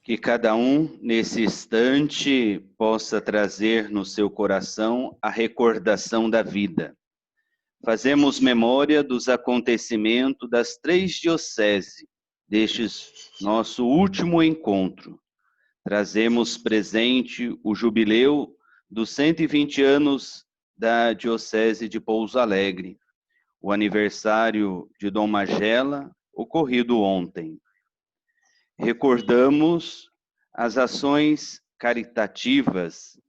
Que cada um, nesse instante, possa trazer no seu coração a recordação da vida. Fazemos memória dos acontecimentos das 3 dioceses, deste nosso último encontro. Trazemos presente o jubileu dos 120 anos da Diocese de Pouso Alegre, o aniversário de Dom Magela, ocorrido ontem. Recordamos as ações caritativas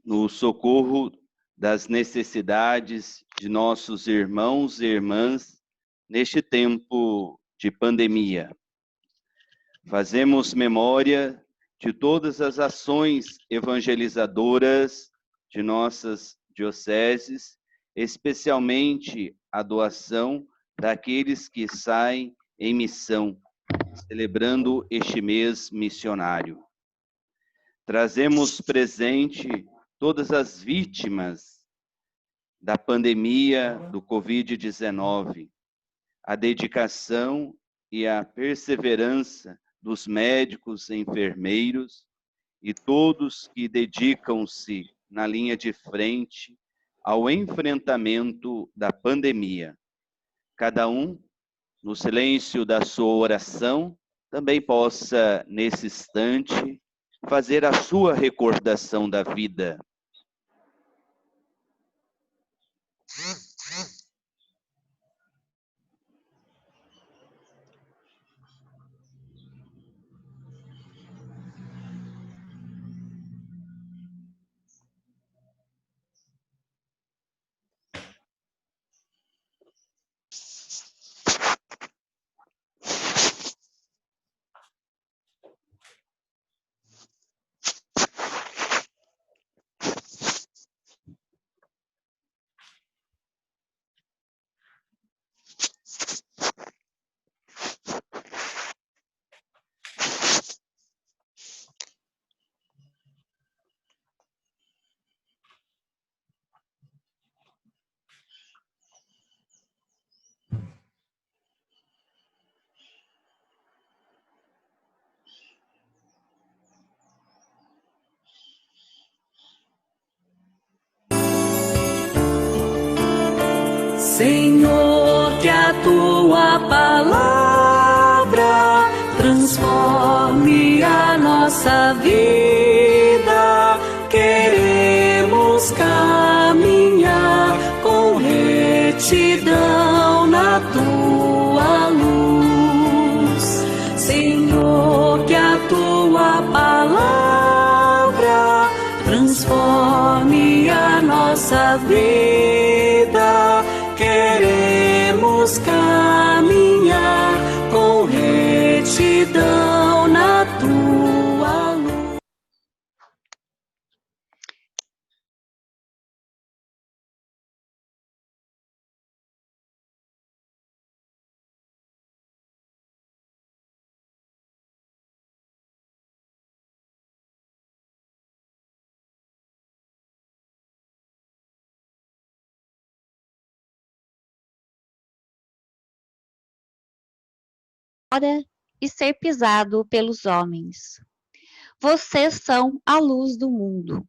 no socorro das necessidades de nossos irmãos e irmãs neste tempo de pandemia. Fazemos memória de todas as ações evangelizadoras de nossas dioceses, especialmente a doação daqueles que saem em missão, celebrando este mês missionário. Trazemos presente todas as vítimas da pandemia do Covid-19, a dedicação e a perseverança dos médicos e enfermeiros e todos que dedicam-se na linha de frente ao enfrentamento da pandemia. Cada um, no silêncio da sua oração, também possa, nesse instante, fazer a sua recordação da vida. Senhor, que a tua palavra transforme a nossa vida. Queremos caminhar com retidão na tua luz. Senhor, que a tua palavra transforme a nossa vida. Queremos caminhar com retidão na tua luz. E ser pisado pelos homens. Vocês são a luz do mundo.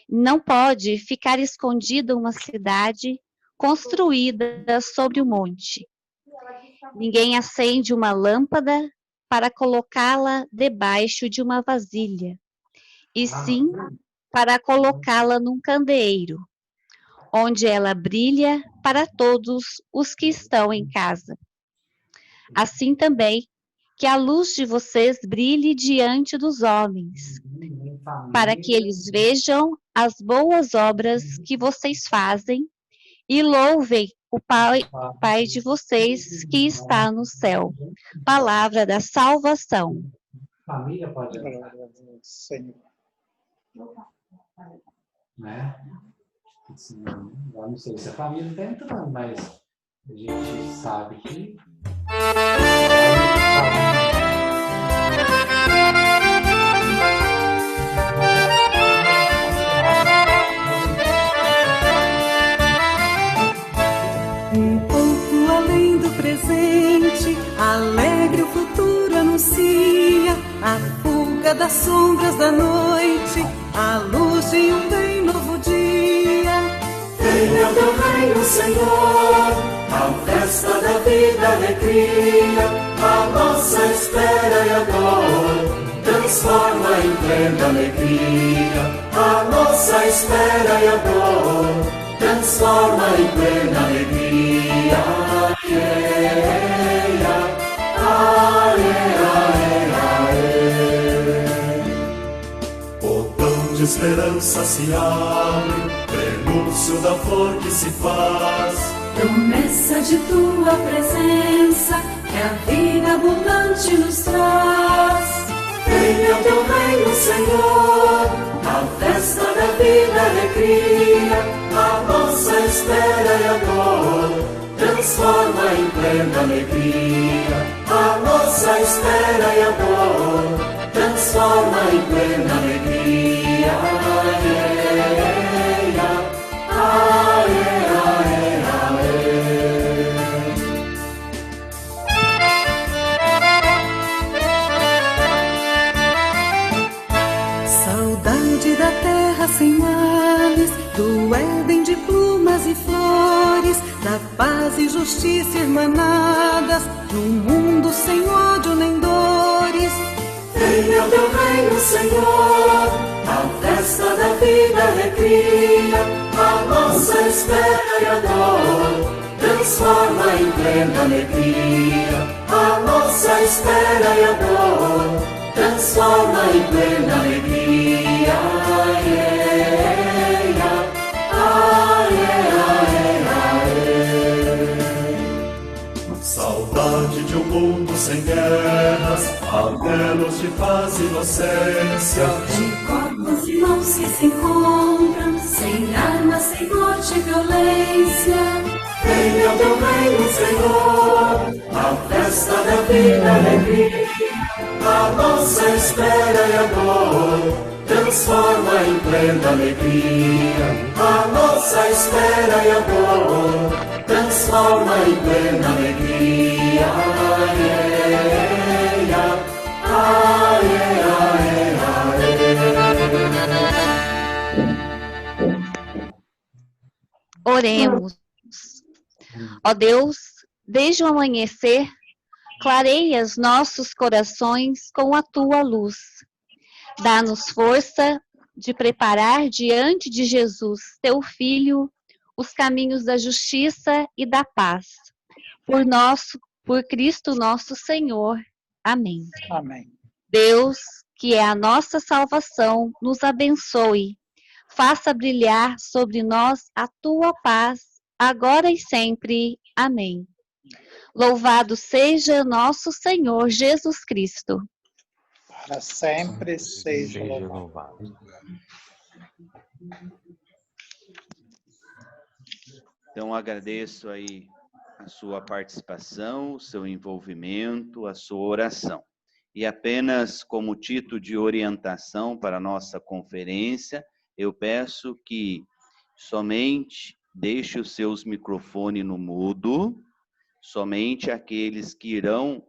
Não pode ficar escondida uma cidade construída sobre o monte. Ninguém acende uma lâmpada para colocá-la debaixo de uma vasilha, e sim para colocá-la num candeeiro, onde ela brilha para todos os que estão em casa. Assim também, que a luz de vocês brilhe diante dos homens, para que eles vejam as boas obras que vocês fazem e louvem o Pai de vocês que está no céu. Palavra da salvação. Família pode ajudar. Senhor. Né? Assim, eu não sei se a família está entrando, mas a gente sabe que Alegre o futuro anuncia a fuga das sombras da noite, a luz de um bem novo dia. Venha o teu reino, Senhor, a festa da vida, alegria, a nossa espera e a dor transforma em plena alegria. A nossa espera e a dor transforma em plena alegria. Portão de esperança se abre, prenúncio da flor que se faz, promessa de tua presença que a vida abundante nos traz. Venha o teu reino, Senhor, a festa da vida, alegria, a nossa espera e a dor transforma em plena alegria. A nossa espera e a dor transforma em plena alegria. Saudade da terra sem males, do Éden de plumas e flores, da paz e justiça irmanadas, num mundo sem ódio nem dores. Venha o teu reino, Senhor, a festa da vida, alegria, a nossa espera e a dor transforma em plena alegria. A nossa espera e a dor transforma em plena alegria. Saudade de um mundo sem guerras, antelos de paz e inocência, de corpos e mãos que se encontram, sem armas, sem morte e violência. Venha o teu reino, Senhor, a festa da vida, alegria, a nossa espera e a dor transforma em plena alegria. A nossa espera e a dor transforma em plena alegria. Oremos. Ó Deus, desde o amanhecer, clareias nossos corações com a tua luz. Dá-nos força de preparar diante de Jesus, teu Filho, os caminhos da justiça e da paz. Por Cristo nosso Senhor. Amém. Amém. Deus, que é a nossa salvação, nos abençoe. Faça brilhar sobre nós a tua paz, agora e sempre. Amém. Louvado seja nosso Senhor Jesus Cristo. Para sempre seja louvado. Então, agradeço aí a sua participação, o seu envolvimento, a sua oração. E apenas como título de orientação para a nossa conferência, eu peço que somente deixe os seus microfones no mudo, somente aqueles que irão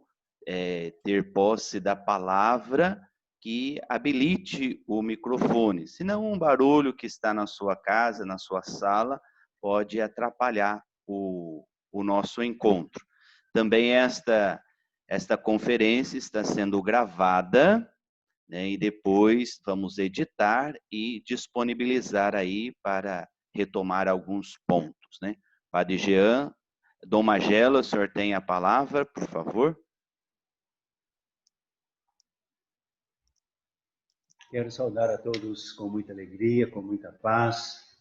ter posse da palavra, que habilite o microfone. Senão um barulho que está na sua casa, na sua sala, pode atrapalhar o nosso encontro. Também esta conferência está sendo gravada, né, e depois vamos editar e disponibilizar aí para retomar alguns pontos, né? Padre Jean, Dom Magela, o senhor tem a palavra, por favor. Quero saudar a todos com muita alegria, com muita paz.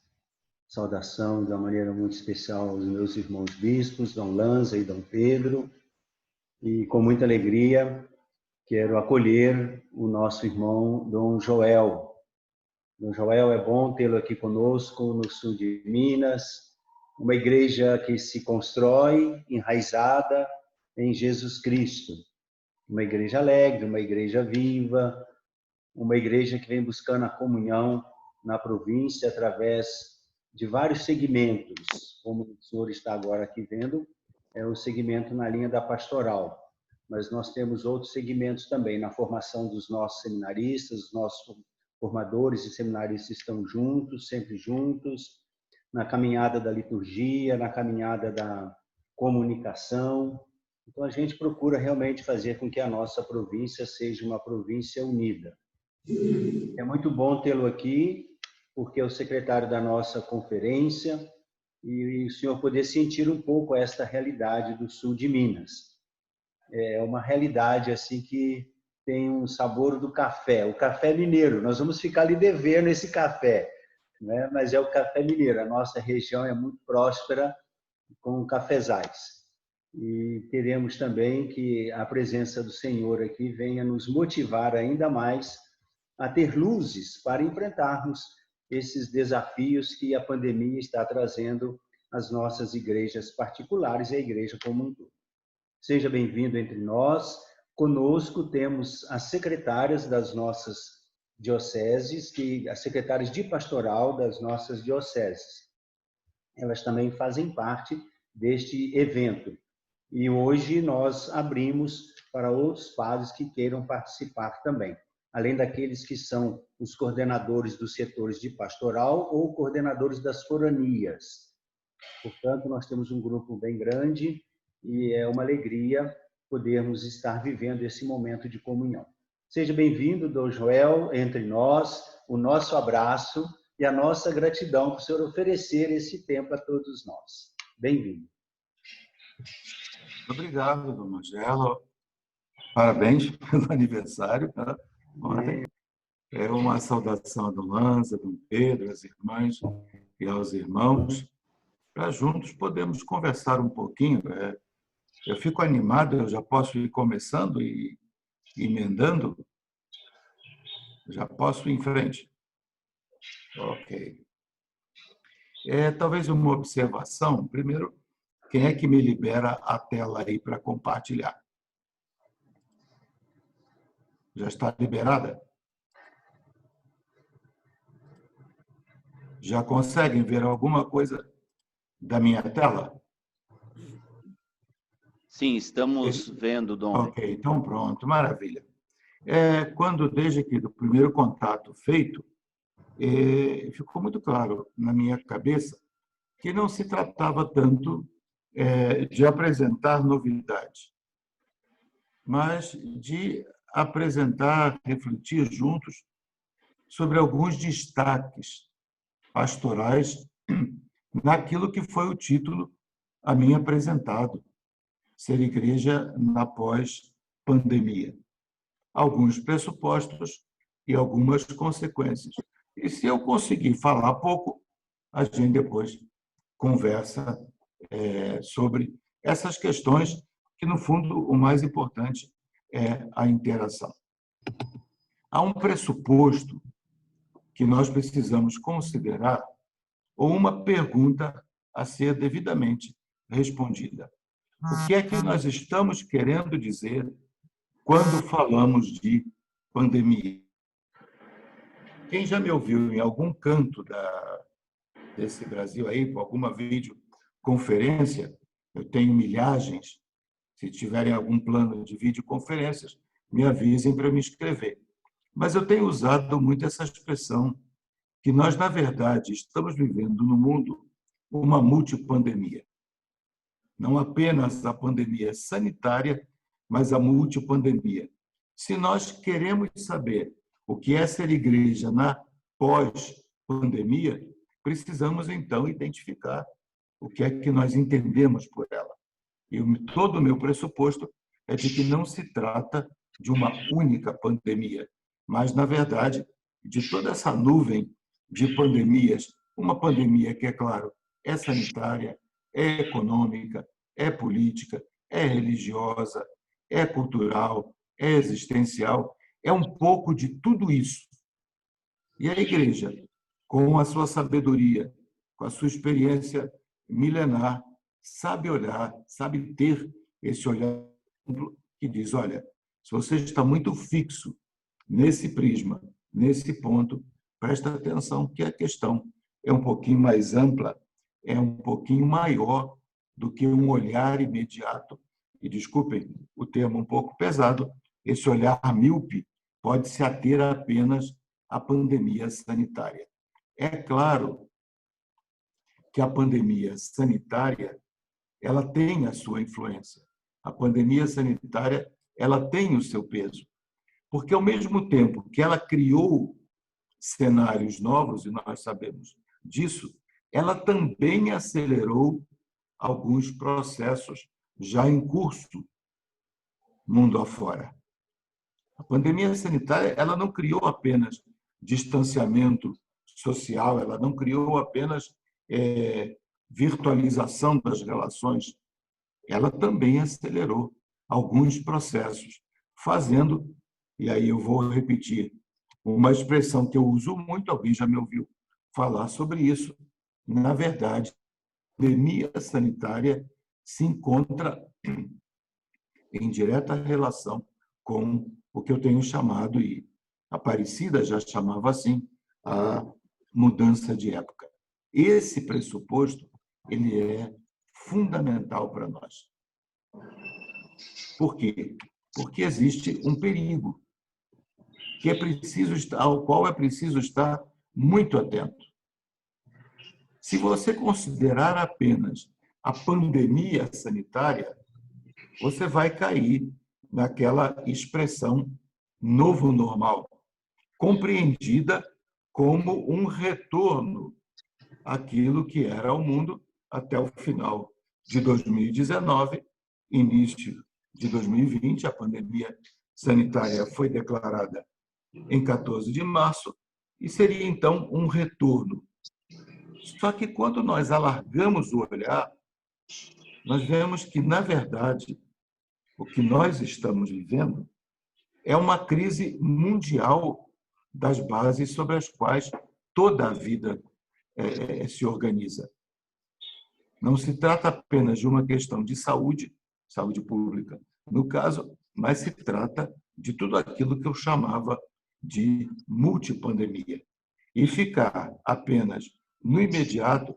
Saudação de uma maneira muito especial aos meus irmãos bispos, Dom Lanza e Dom Pedro. E com muita alegria quero acolher o nosso irmão Dom Joel. Dom Joel, é bom tê-lo aqui conosco no sul de Minas, uma igreja que se constrói, enraizada em Jesus Cristo. Uma igreja alegre, uma igreja viva, uma igreja que vem buscando a comunhão na província através de vários segmentos, como o senhor está agora aqui vendo, é o segmento na linha da pastoral. mas nós temos outros segmentos também, na formação dos nossos seminaristas, os nossos formadores e seminaristas estão juntos, sempre juntos, na caminhada da liturgia, na caminhada da comunicação. Então, a gente procura realmente fazer com que a nossa província seja uma província unida. É muito bom tê-lo aqui, porque é o secretário da nossa conferência, e o senhor poder sentir um pouco esta realidade do sul de Minas. É uma realidade assim que tem um sabor do café, o café mineiro. Nós vamos ficar ali devendo esse café, né? Mas é o café mineiro. A nossa região é muito próspera com cafezais. E queremos também que a presença do Senhor aqui venha nos motivar ainda mais a ter luzes para enfrentarmos esses desafios que a pandemia está trazendo às nossas igrejas particulares e à igreja como um todo. Seja bem-vindo entre nós. Conosco temos as secretárias das nossas dioceses, as secretárias de pastoral das nossas dioceses. Elas também fazem parte deste evento. E hoje nós abrimos para outros padres que queiram participar também, além daqueles que são os coordenadores dos setores de pastoral ou coordenadores das foranias. Portanto, nós temos um grupo bem grande e é uma alegria podermos estar vivendo esse momento de comunhão. Seja bem-vindo, Dom Joel, entre nós, o nosso abraço e a nossa gratidão por o senhor oferecer esse tempo a todos nós. Bem-vindo. Obrigado, Dom Angelo. Parabéns pelo aniversário. É uma saudação a Dom Lanza, a Dom Pedro, às irmãs e aos irmãos, para juntos podermos conversar um pouquinho. Eu fico animado, eu já posso ir começando e emendando? Já posso ir em frente? Ok. Talvez uma observação. Primeiro, quem é que me libera a tela aí para compartilhar? Já está liberada? Já conseguem ver alguma coisa da minha tela? Sim, estamos vendo, Dom. Ok, então pronto, maravilha. Desde que do primeiro contato feito, ficou muito claro na minha cabeça que não se tratava tanto de apresentar novidades, mas de apresentar, refletir juntos sobre alguns destaques pastorais naquilo que foi o título a mim apresentado, Ser Igreja na Pós-Pandemia. Alguns pressupostos e algumas consequências. E se eu conseguir falar pouco, a gente depois conversa sobre essas questões, que, no fundo, o mais importante é a interação. Há um pressuposto que nós precisamos considerar, ou uma pergunta a ser devidamente respondida. O que é que nós estamos querendo dizer quando falamos de pandemia? Quem já me ouviu em algum canto desse Brasil aí, por alguma videoconferência, eu tenho milhagens, se tiverem algum plano de videoconferências, me avisem para me inscrever. Mas eu tenho usado muito essa expressão que nós, na verdade, estamos vivendo no mundo uma multipandemia. Não apenas a pandemia sanitária, mas a multipandemia. Se nós queremos saber o que é ser igreja na pós-pandemia, precisamos, então, identificar o que é que nós entendemos por ela. E todo o meu pressuposto é de que não se trata de uma única pandemia, mas, na verdade, de toda essa nuvem de pandemias, uma pandemia que, é claro, é sanitária, é econômica, é política, é religiosa, é cultural, é existencial, é um pouco de tudo isso. E a igreja, com a sua sabedoria, com a sua experiência milenar, sabe olhar, sabe ter esse olhar que diz, olha, se você está muito fixo nesse prisma, nesse ponto, presta atenção que a questão é um pouquinho mais ampla, é um pouquinho maior do que um olhar imediato e desculpem o termo um pouco pesado, esse olhar míope pode se ater apenas à pandemia sanitária. É claro que a pandemia sanitária ela tem a sua influência. A pandemia sanitária ela tem o seu peso, porque, ao mesmo tempo que ela criou cenários novos, e nós sabemos disso, ela também acelerou alguns processos já em curso mundo afora. A pandemia sanitária ela não criou apenas distanciamento social, ela não criou apenas virtualização das relações, ela também acelerou alguns processos, fazendo, e aí eu vou repetir, uma expressão que eu uso muito, alguém já me ouviu falar sobre isso, na verdade, a pandemia sanitária se encontra em direta relação com o que eu tenho chamado, e Aparecida já chamava assim, a mudança de época. Esse pressuposto ele é fundamental para nós. Por quê? Porque existe um perigo que é preciso estar, ao qual é preciso estar muito atento. Se você considerar apenas a pandemia sanitária, você vai cair naquela expressão novo normal, compreendida como um retorno àquilo que era o mundo até o final de 2019, início de 2020. A pandemia sanitária foi declarada em 14 de março e seria, então, um retorno. Só que, quando nós alargamos o olhar, nós vemos que, na verdade, o que nós estamos vivendo é uma crise mundial das bases sobre as quais toda a vida se organiza. Não se trata apenas de uma questão de saúde, saúde pública, no caso, mas se trata de tudo aquilo que eu chamava de multipandemia. E ficar apenas no imediato,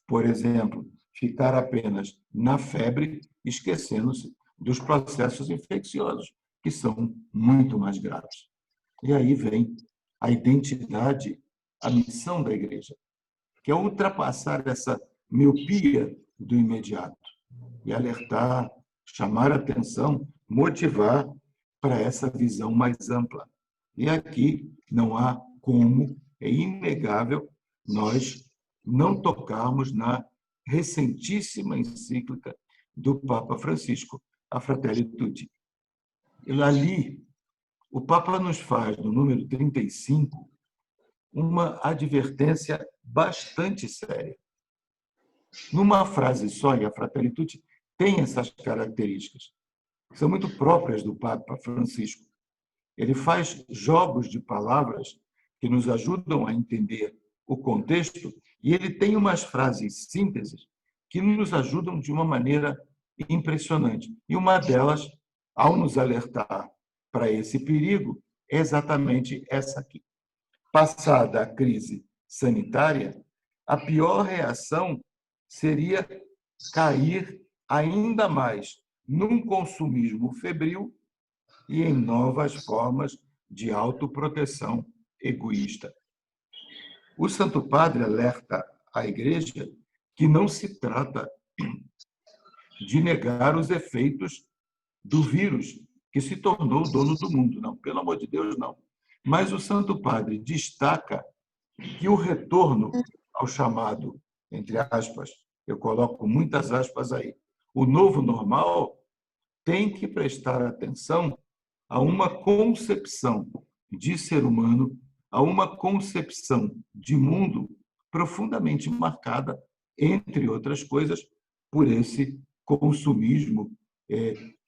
por exemplo, ficar apenas na febre, esquecendo-se dos processos infecciosos, que são muito mais graves. E aí vem a identidade, a missão da Igreja, que é ultrapassar essa miopia do imediato e alertar, chamar a atenção, motivar para essa visão mais ampla. E aqui não há como, é inegável, nós não tocarmos na recentíssima encíclica do Papa Francisco, a Fratelli Tutti. E ali, o Papa nos faz, no número 35, uma advertência bastante séria. Numa frase só, e a Fratelli Tutti tem essas características, que são muito próprias do Papa Francisco. Ele faz jogos de palavras que nos ajudam a entender o contexto, e ele tem umas frases sínteses que nos ajudam de uma maneira impressionante. E uma delas, ao nos alertar para esse perigo, é exatamente essa aqui. Passada a crise sanitária, a pior reação seria cair ainda mais num consumismo febril e em novas formas de autoproteção egoísta. O Santo Padre alerta a Igreja que não se trata de negar os efeitos do vírus que se tornou o dono do mundo. Não, pelo amor de Deus, não. Mas o Santo Padre destaca que o retorno ao chamado, entre aspas, eu coloco muitas aspas aí, o novo normal, tem que prestar atenção a uma concepção de ser humano, a uma concepção de mundo profundamente marcada, entre outras coisas, por esse consumismo,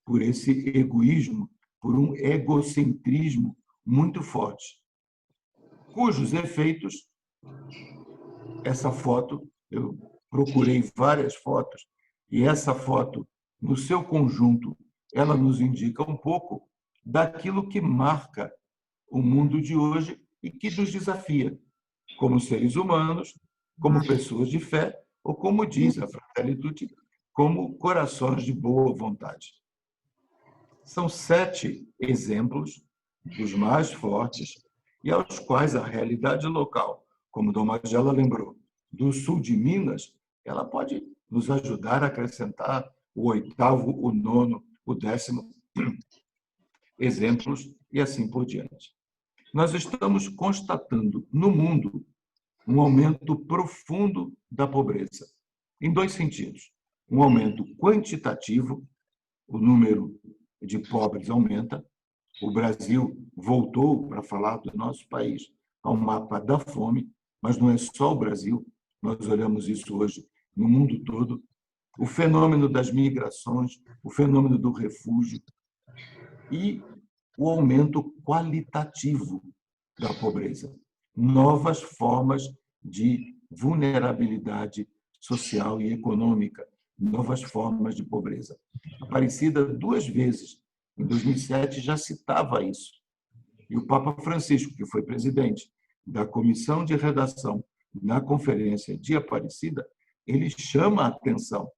por esse egoísmo, por um egocentrismo muito forte, cujos efeitos, essa foto, eu procurei várias fotos, e essa foto, no seu conjunto, ela nos indica um pouco daquilo que marca o mundo de hoje e que nos desafia, como seres humanos, como pessoas de fé, ou como diz a Fratelli Tutti, como corações de boa vontade. São 7 exemplos dos mais fortes e aos quais a realidade local, como Dom Magela lembrou, do sul de Minas, ela pode nos ajudar a acrescentar o 8º, o 9º, o 10º exemplos e assim por diante. Nós estamos constatando no mundo um aumento profundo da pobreza, em 2 sentidos. Um aumento quantitativo, o número de pobres aumenta. O Brasil voltou, para falar do nosso país, ao mapa da fome, mas não é só o Brasil, nós olhamos isso hoje no mundo todo. O fenômeno das migrações, o fenômeno do refúgio e o aumento qualitativo da pobreza. Novas formas de vulnerabilidade social e econômica, novas formas de pobreza. Aparecida 2 vezes, em 2007, já citava isso. E o Papa Francisco, que foi presidente da comissão de redação na Conferência de Aparecida, ele chama a atenção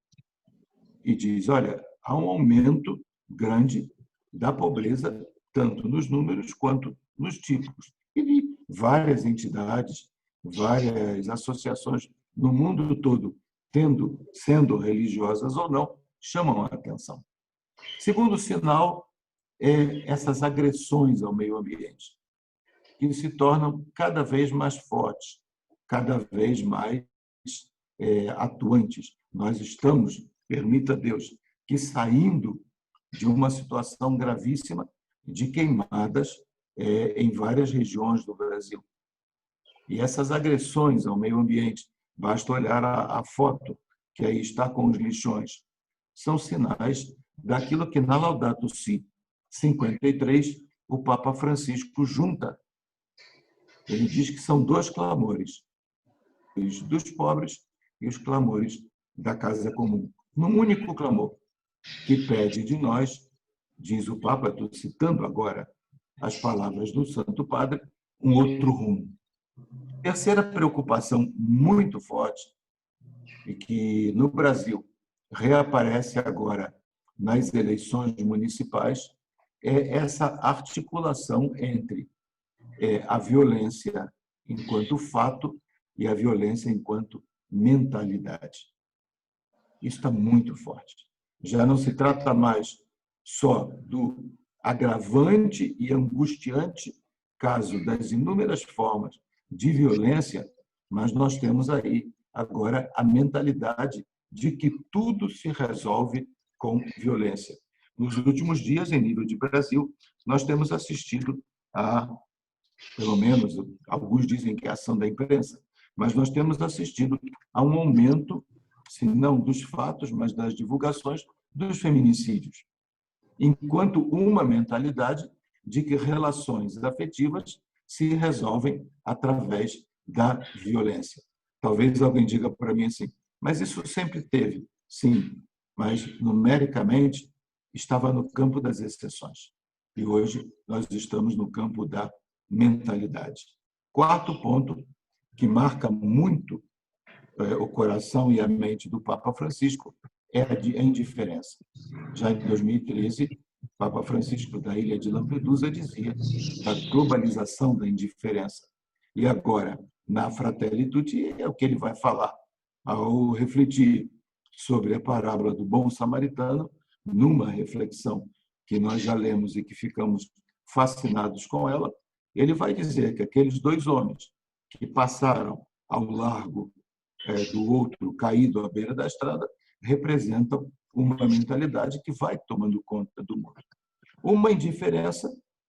e diz, olha, há um aumento grande da pobreza, tanto nos números quanto nos tipos. E várias entidades, várias associações no mundo todo, sendo religiosas ou não, chamam a atenção. Segundo sinal é essas agressões ao meio ambiente, que se tornam cada vez mais fortes, cada vez mais atuantes. Nós estamos, permita Deus, que saindo de uma situação gravíssima de queimadas em várias regiões do Brasil. E essas agressões ao meio ambiente, basta olhar a foto que aí está com os lixões, são sinais daquilo que na Laudato Si 53 o Papa Francisco junta. Ele diz que são 2 clamores, os dos pobres e os clamores da casa comum. Num único clamor, que pede de nós, diz o Papa, estou citando agora as palavras do Santo Padre, um outro rumo. Terceira preocupação muito forte, e que no Brasil reaparece agora nas eleições municipais, é essa articulação entre a violência enquanto fato e a violência enquanto mentalidade. Isso está muito forte. Já não se trata mais só do agravante e angustiante caso das inúmeras formas de violência, mas nós temos aí agora a mentalidade de que tudo se resolve com violência. Nos últimos dias, em nível de Brasil, nós temos assistido a, pelo menos, alguns dizem que é a ação da imprensa, mas nós temos assistido a um aumento, se não dos fatos, mas das divulgações dos feminicídios, enquanto uma mentalidade de que relações afetivas se resolvem através da violência. Talvez alguém diga para mim assim, mas isso sempre teve. Sim, mas numericamente estava no campo das exceções. E hoje nós estamos no campo da mentalidade. 4º ponto que marca muito o coração e a mente do Papa Francisco é a indiferença. Já em 2013, o Papa Francisco da ilha de Lampedusa dizia da globalização da indiferença. E agora, na Fratelli Tutti, é o que ele vai falar ao refletir sobre a parábola do bom samaritano, numa reflexão que nós já lemos e que ficamos fascinados com ela. Ele vai dizer que aqueles 2 homens que passaram ao largo do outro caído à beira da estrada representam uma mentalidade que vai tomando conta do mundo. Uma indiferença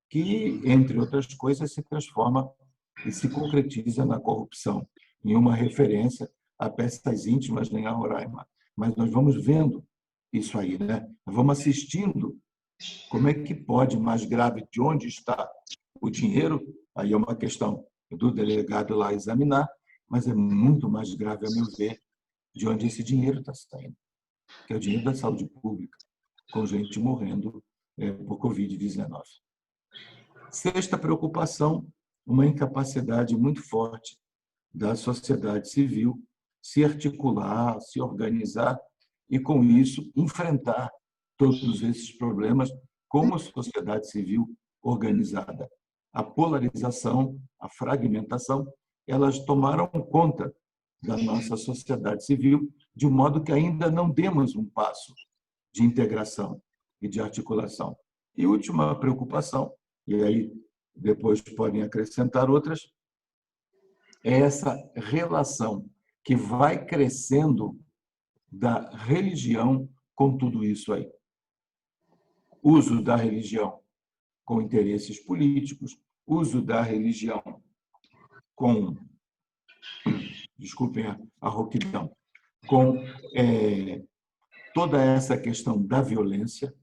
que, entre outras coisas, se transforma e se concretiza na corrupção, em uma referência a peças íntimas nem a Roraima. Mas nós vamos vendo isso aí, né? Nós vamos assistindo como é que pode, mais grave, de onde está o dinheiro, aí é uma questão do delegado lá examinar, mas é muito mais grave, a meu ver, de onde esse dinheiro está saindo, que é o dinheiro da saúde pública, com gente morrendo por Covid-19. 6ª preocupação, uma incapacidade muito forte da sociedade civil se articular, se organizar e, com isso, enfrentar todos esses problemas como sociedade civil organizada. A polarização, a fragmentação, elas tomaram conta da nossa sociedade civil, de modo que ainda não demos um passo de integração e de articulação. E última preocupação, e aí depois podem acrescentar outras, é essa relação que vai crescendo da religião com tudo isso aí. Uso da religião com interesses políticos, uso da religião com, desculpem a rouquidão, com toda essa questão da violência.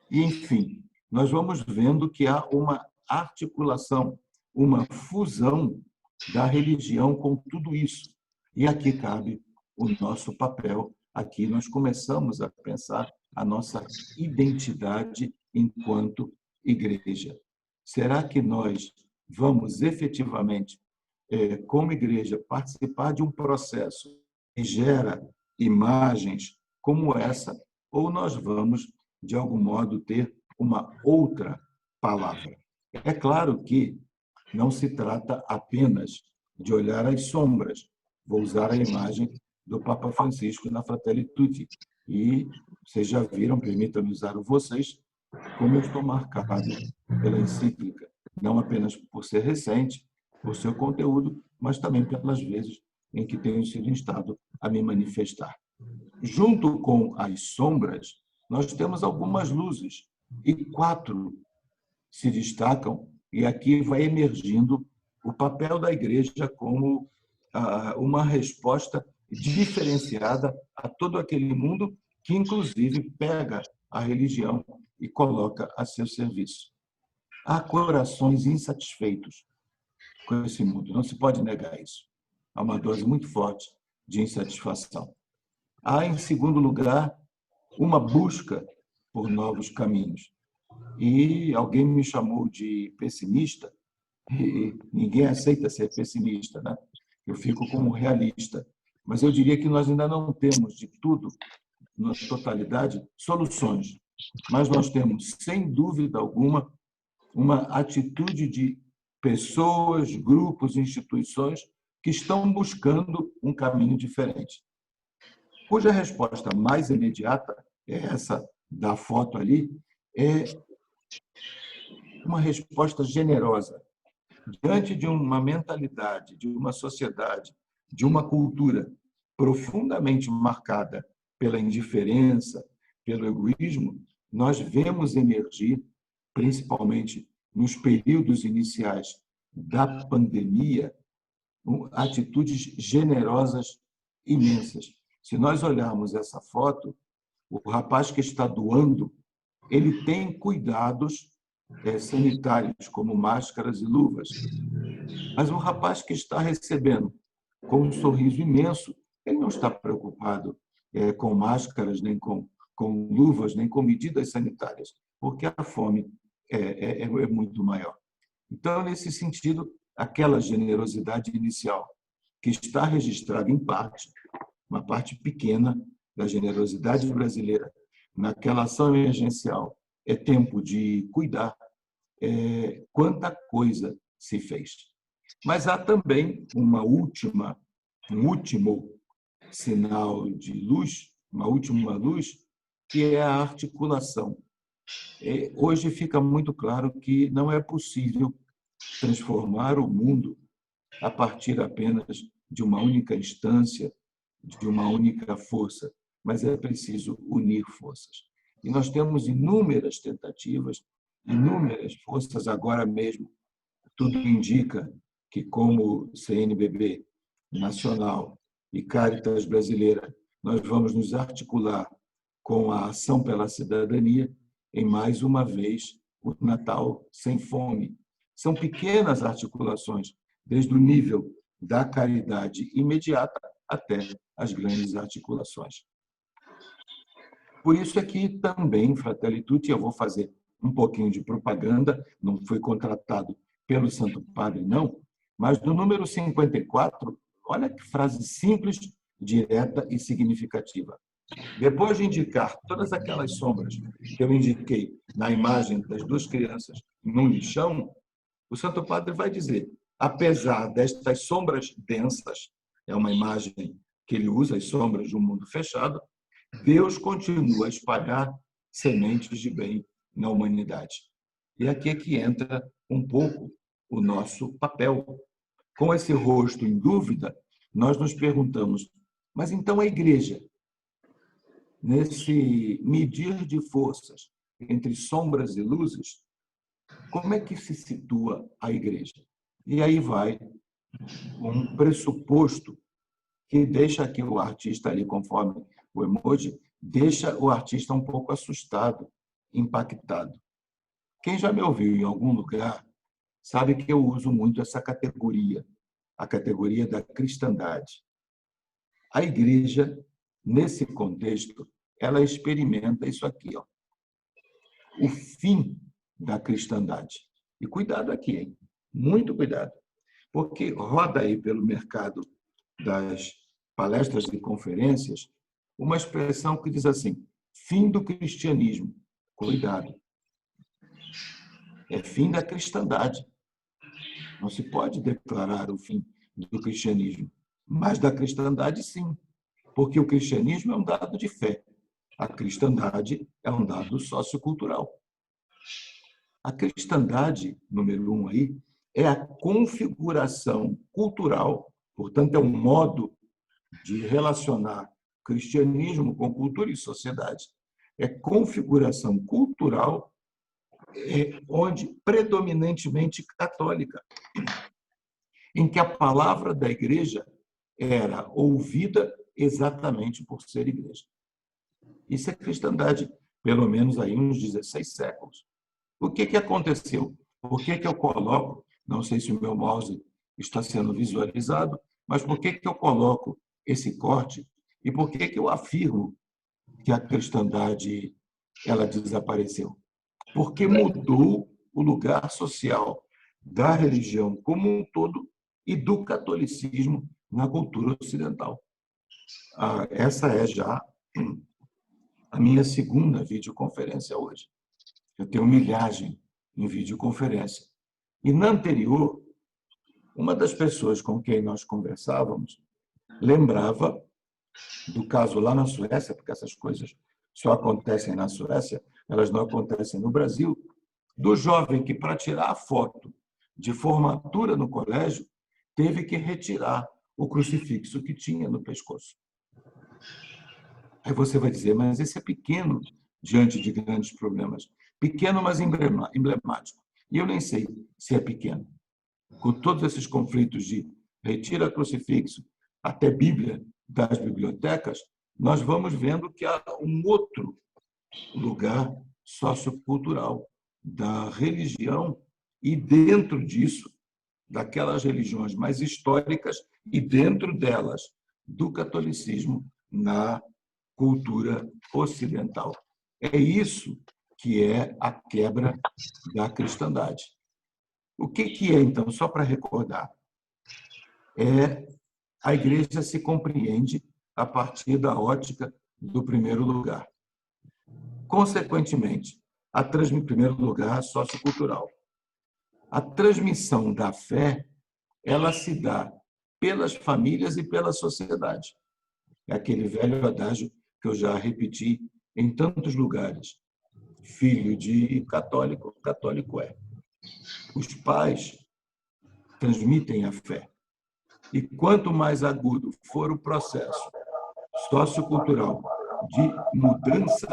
E, enfim, nós vamos vendo que há uma articulação, uma fusão da religião com tudo isso. E aqui cabe o nosso papel. Aqui nós começamos a pensar a nossa identidade enquanto igreja. Será que nós vamos efetivamente, como igreja, participar de um processo que gera imagens como essa, ou nós vamos, de algum modo, ter uma outra palavra? É claro que não se trata apenas de olhar as sombras. Vou usar a imagem do Papa Francisco na Fratelli Tutti. E vocês já viram, permitam-me usar o vocês, como eu estou marcado pela encíclica, não apenas por ser recente, por seu conteúdo, mas também pelas vezes em que tenho sido instado a me manifestar. Junto com as sombras, nós temos algumas luzes, e 4 se destacam, e aqui vai emergindo o papel da igreja como uma resposta diferenciada a todo aquele mundo que, inclusive, pega a religião e coloca a seu serviço. Há corações insatisfeitos com esse mundo, não se pode negar isso. Há uma dose muito forte de insatisfação. Há, em segundo lugar, uma busca por novos caminhos. E alguém me chamou de pessimista, e ninguém aceita ser pessimista, né? Eu fico como realista. Mas eu diria que nós ainda não temos de tudo, na totalidade, soluções. Mas nós temos, sem dúvida alguma, uma atitude de pessoas, grupos, instituições que estão buscando um caminho diferente. Cuja resposta mais imediata, é essa da foto ali, é uma resposta generosa. Diante de uma mentalidade, de uma sociedade, de uma cultura profundamente marcada pela indiferença, pelo egoísmo, nós vemos emergir, principalmente nos períodos iniciais da pandemia, atitudes generosas imensas. Se nós olharmos essa foto, o rapaz que está doando, ele tem cuidados sanitários, como máscaras e luvas. Mas o rapaz que está recebendo com um sorriso imenso, ele não está preocupado com máscaras, nem com luvas, nem com medidas sanitárias, porque a fome é muito maior. Então, nesse sentido, aquela generosidade inicial, que está registrada em parte, uma parte pequena da generosidade brasileira, naquela ação emergencial, é tempo de cuidar, quanta coisa se fez. Mas há também um último sinal de luz, uma última luz, que é a articulação. Hoje fica muito claro que não é possível transformar o mundo a partir apenas de uma única instância, de uma única força, mas é preciso unir forças. E nós temos inúmeras tentativas, inúmeras forças agora mesmo. Tudo indica que, como CNBB nacional e Caritas brasileira, nós vamos nos articular com a Ação pela Cidadania em mais uma vez o Natal Sem Fome. São pequenas articulações, desde o nível da caridade imediata até as grandes articulações. Por isso é que também, Fratelli Tutti, eu vou fazer um pouquinho de propaganda, não fui contratado pelo Santo Padre, não, mas no número 54, olha que frase simples, direta e significativa. Depois de indicar todas aquelas sombras que eu indiquei na imagem das duas crianças num lixão, o Santo Padre vai dizer, apesar destas sombras densas, é uma imagem que ele usa, as sombras de um mundo fechado, Deus continua a espalhar sementes de bem na humanidade. E aqui é que entra um pouco o nosso papel. Com esse rosto em dúvida, nós nos perguntamos, mas então a igreja, nesse medir de forças entre sombras e luzes, como é que se situa a igreja? E aí vai um pressuposto que deixa aqui o artista ali, conforme o emoji, deixa o artista um pouco assustado, impactado. Quem já me ouviu em algum lugar sabe que eu uso muito essa categoria, a categoria da cristandade. A igreja, nesse contexto, ela experimenta isso aqui, ó, o fim da cristandade. E cuidado aqui, hein? Muito cuidado, porque roda aí pelo mercado das palestras e conferências uma expressão que diz assim, fim do cristianismo. Cuidado. É fim da cristandade. Não se pode declarar o fim do cristianismo, mas da cristandade, sim, porque o cristianismo é um dado de fé. A cristandade é um dado sociocultural. A cristandade, número 1 aí, é a configuração cultural, portanto, é um modo de relacionar cristianismo com cultura e sociedade. É configuração cultural onde predominantemente católica, em que a palavra da igreja era ouvida exatamente por ser igreja. Isso é cristandade, pelo menos aí uns 16 séculos. O que aconteceu? Por que eu coloco, não sei se o meu mouse está sendo visualizado, mas por que eu coloco esse corte e por que eu afirmo que a cristandade ela desapareceu? Porque mudou o lugar social da religião como um todo e do catolicismo na cultura ocidental. Essa é já a minha segunda videoconferência hoje. Eu tenho milhagem em videoconferência. E na anterior, uma das pessoas com quem nós conversávamos lembrava do caso lá na Suécia, porque essas coisas só acontecem na Suécia, elas não acontecem no Brasil, do jovem que, para tirar a foto de formatura no colégio, teve que retirar o crucifixo que tinha no pescoço. Aí você vai dizer, mas esse é pequeno diante de grandes problemas. Pequeno, mas emblemático. E eu nem sei se é pequeno. Com todos esses conflitos de retira crucifixo, até Bíblia das bibliotecas, nós vamos vendo que há um outro lugar sociocultural da religião e dentro disso, daquelas religiões mais históricas e dentro delas, do catolicismo na cultura ocidental. É isso que é a quebra da cristandade. O que é, então, só para recordar? A igreja se compreende a partir da ótica do primeiro lugar. Consequentemente, em primeiro lugar, sociocultural. A transmissão da fé, ela se dá pelas famílias e pela sociedade. É aquele velho adágio que eu já repeti em tantos lugares. Filho de católico, católico é. Os pais transmitem a fé. E quanto mais agudo for o processo sociocultural de mudança,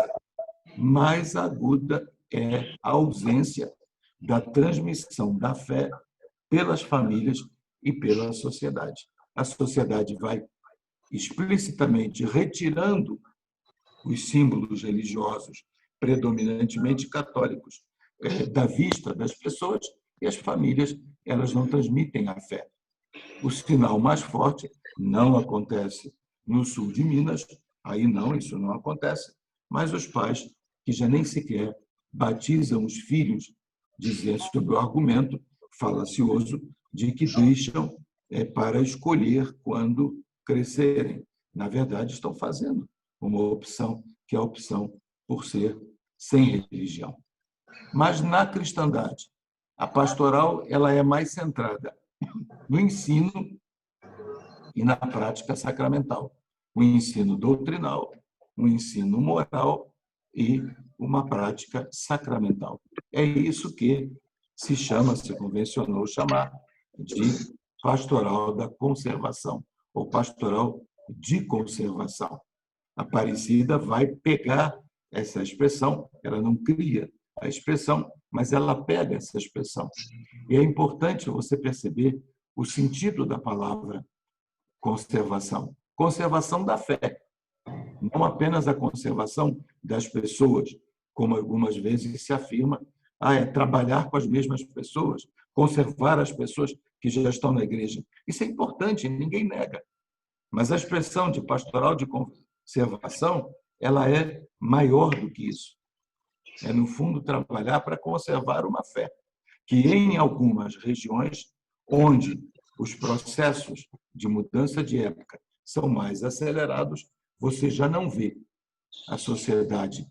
mais aguda é a ausência da transmissão da fé pelas famílias e pela sociedade. A sociedade vai explicitamente retirando os símbolos religiosos, predominantemente católicos, da vista das pessoas, e as famílias elas não transmitem a fé. O sinal mais forte não acontece no sul de Minas, aí não, isso não acontece, mas os pais que já nem sequer batizam os filhos, dizendo sobre o argumento falacioso de que deixam para escolher quando crescerem. Na verdade, estão fazendo uma opção que é a opção por ser sem religião. Mas na cristandade, a pastoral ela é mais centrada no ensino e na prática sacramental. O ensino doutrinal, o ensino moral e uma prática sacramental. É isso que se convencionou chamar de pastoral da conservação, ou pastoral de conservação. A Aparecida vai pegar essa expressão, ela não cria a expressão, mas ela pega essa expressão. E é importante você perceber o sentido da palavra conservação. Conservação da fé. Não apenas a conservação das pessoas, como algumas vezes se afirma, é trabalhar com as mesmas pessoas, conservar as pessoas que já estão na igreja. Isso é importante, ninguém nega. Mas a expressão de pastoral de conservação, ela é maior do que isso. É, no fundo, trabalhar para conservar uma fé, que em algumas regiões, onde os processos de mudança de época são mais acelerados, você já não vê a sociedade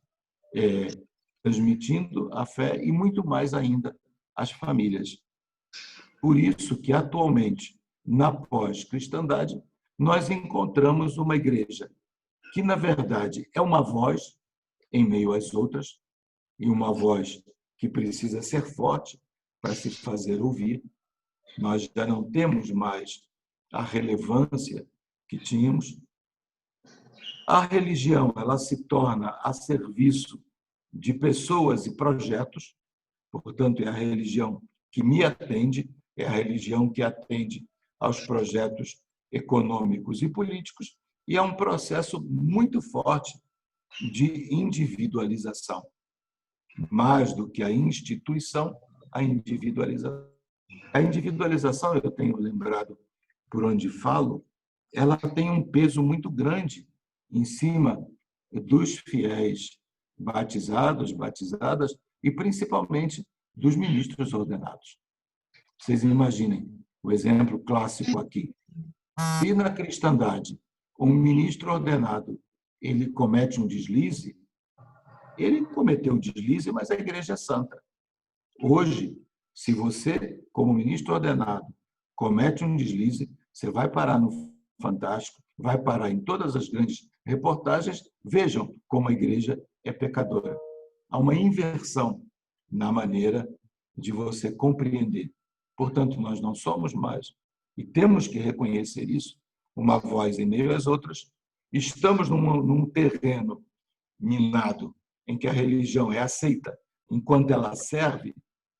transmitindo a fé e muito mais ainda as famílias. Por isso que, atualmente, na pós-cristandade, nós encontramos uma igreja que, na verdade, é uma voz em meio às outras, e uma voz que precisa ser forte para se fazer ouvir. Nós já não temos mais a relevância que tínhamos. A religião, ela se torna a serviço de pessoas e projetos, portanto, é a religião que me atende, é a religião que atende aos projetos econômicos e políticos, e é um processo muito forte de individualização. Mais do que a instituição, a individualização. A individualização, eu tenho lembrado por onde falo, ela tem um peso muito grande em cima dos fiéis batizados, batizadas e principalmente dos ministros ordenados. Vocês imaginem o exemplo clássico aqui. Se na cristandade um ministro ordenado ele comete um deslize, ele cometeu o deslize, mas a igreja é santa. Hoje, se você, como ministro ordenado, comete um deslize, você vai parar no Fantástico, vai parar em todas as grandes reportagens, vejam como a igreja é pecadora. Há uma inversão na maneira de você compreender. Portanto, nós não somos mais, e temos que reconhecer isso, uma voz em meio às outras. Estamos num terreno minado, em que a religião é aceita enquanto ela serve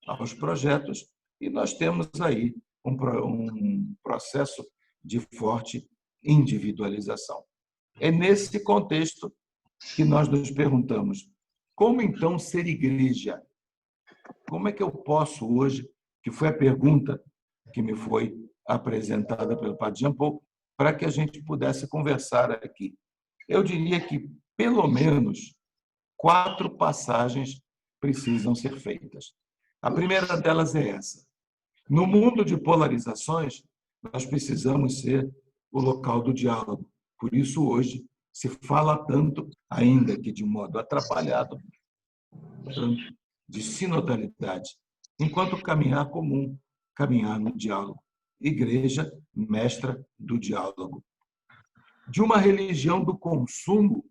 aos projetos, e nós temos aí um processo de forte individualização. É nesse contexto que nós nos perguntamos, como então ser igreja? Como é que eu posso hoje, que foi a pergunta que me foi apresentada pelo Padre Jean Paul, para que a gente pudesse conversar aqui? Eu diria que, pelo menos, 4 passagens precisam ser feitas. A primeira delas é essa. No mundo de polarizações, nós precisamos ser o local do diálogo. Por isso, hoje, se fala tanto, ainda que de modo atrapalhado, de sinodalidade, enquanto caminhar comum, caminhar no diálogo. Igreja, mestra do diálogo. De uma religião do consumo,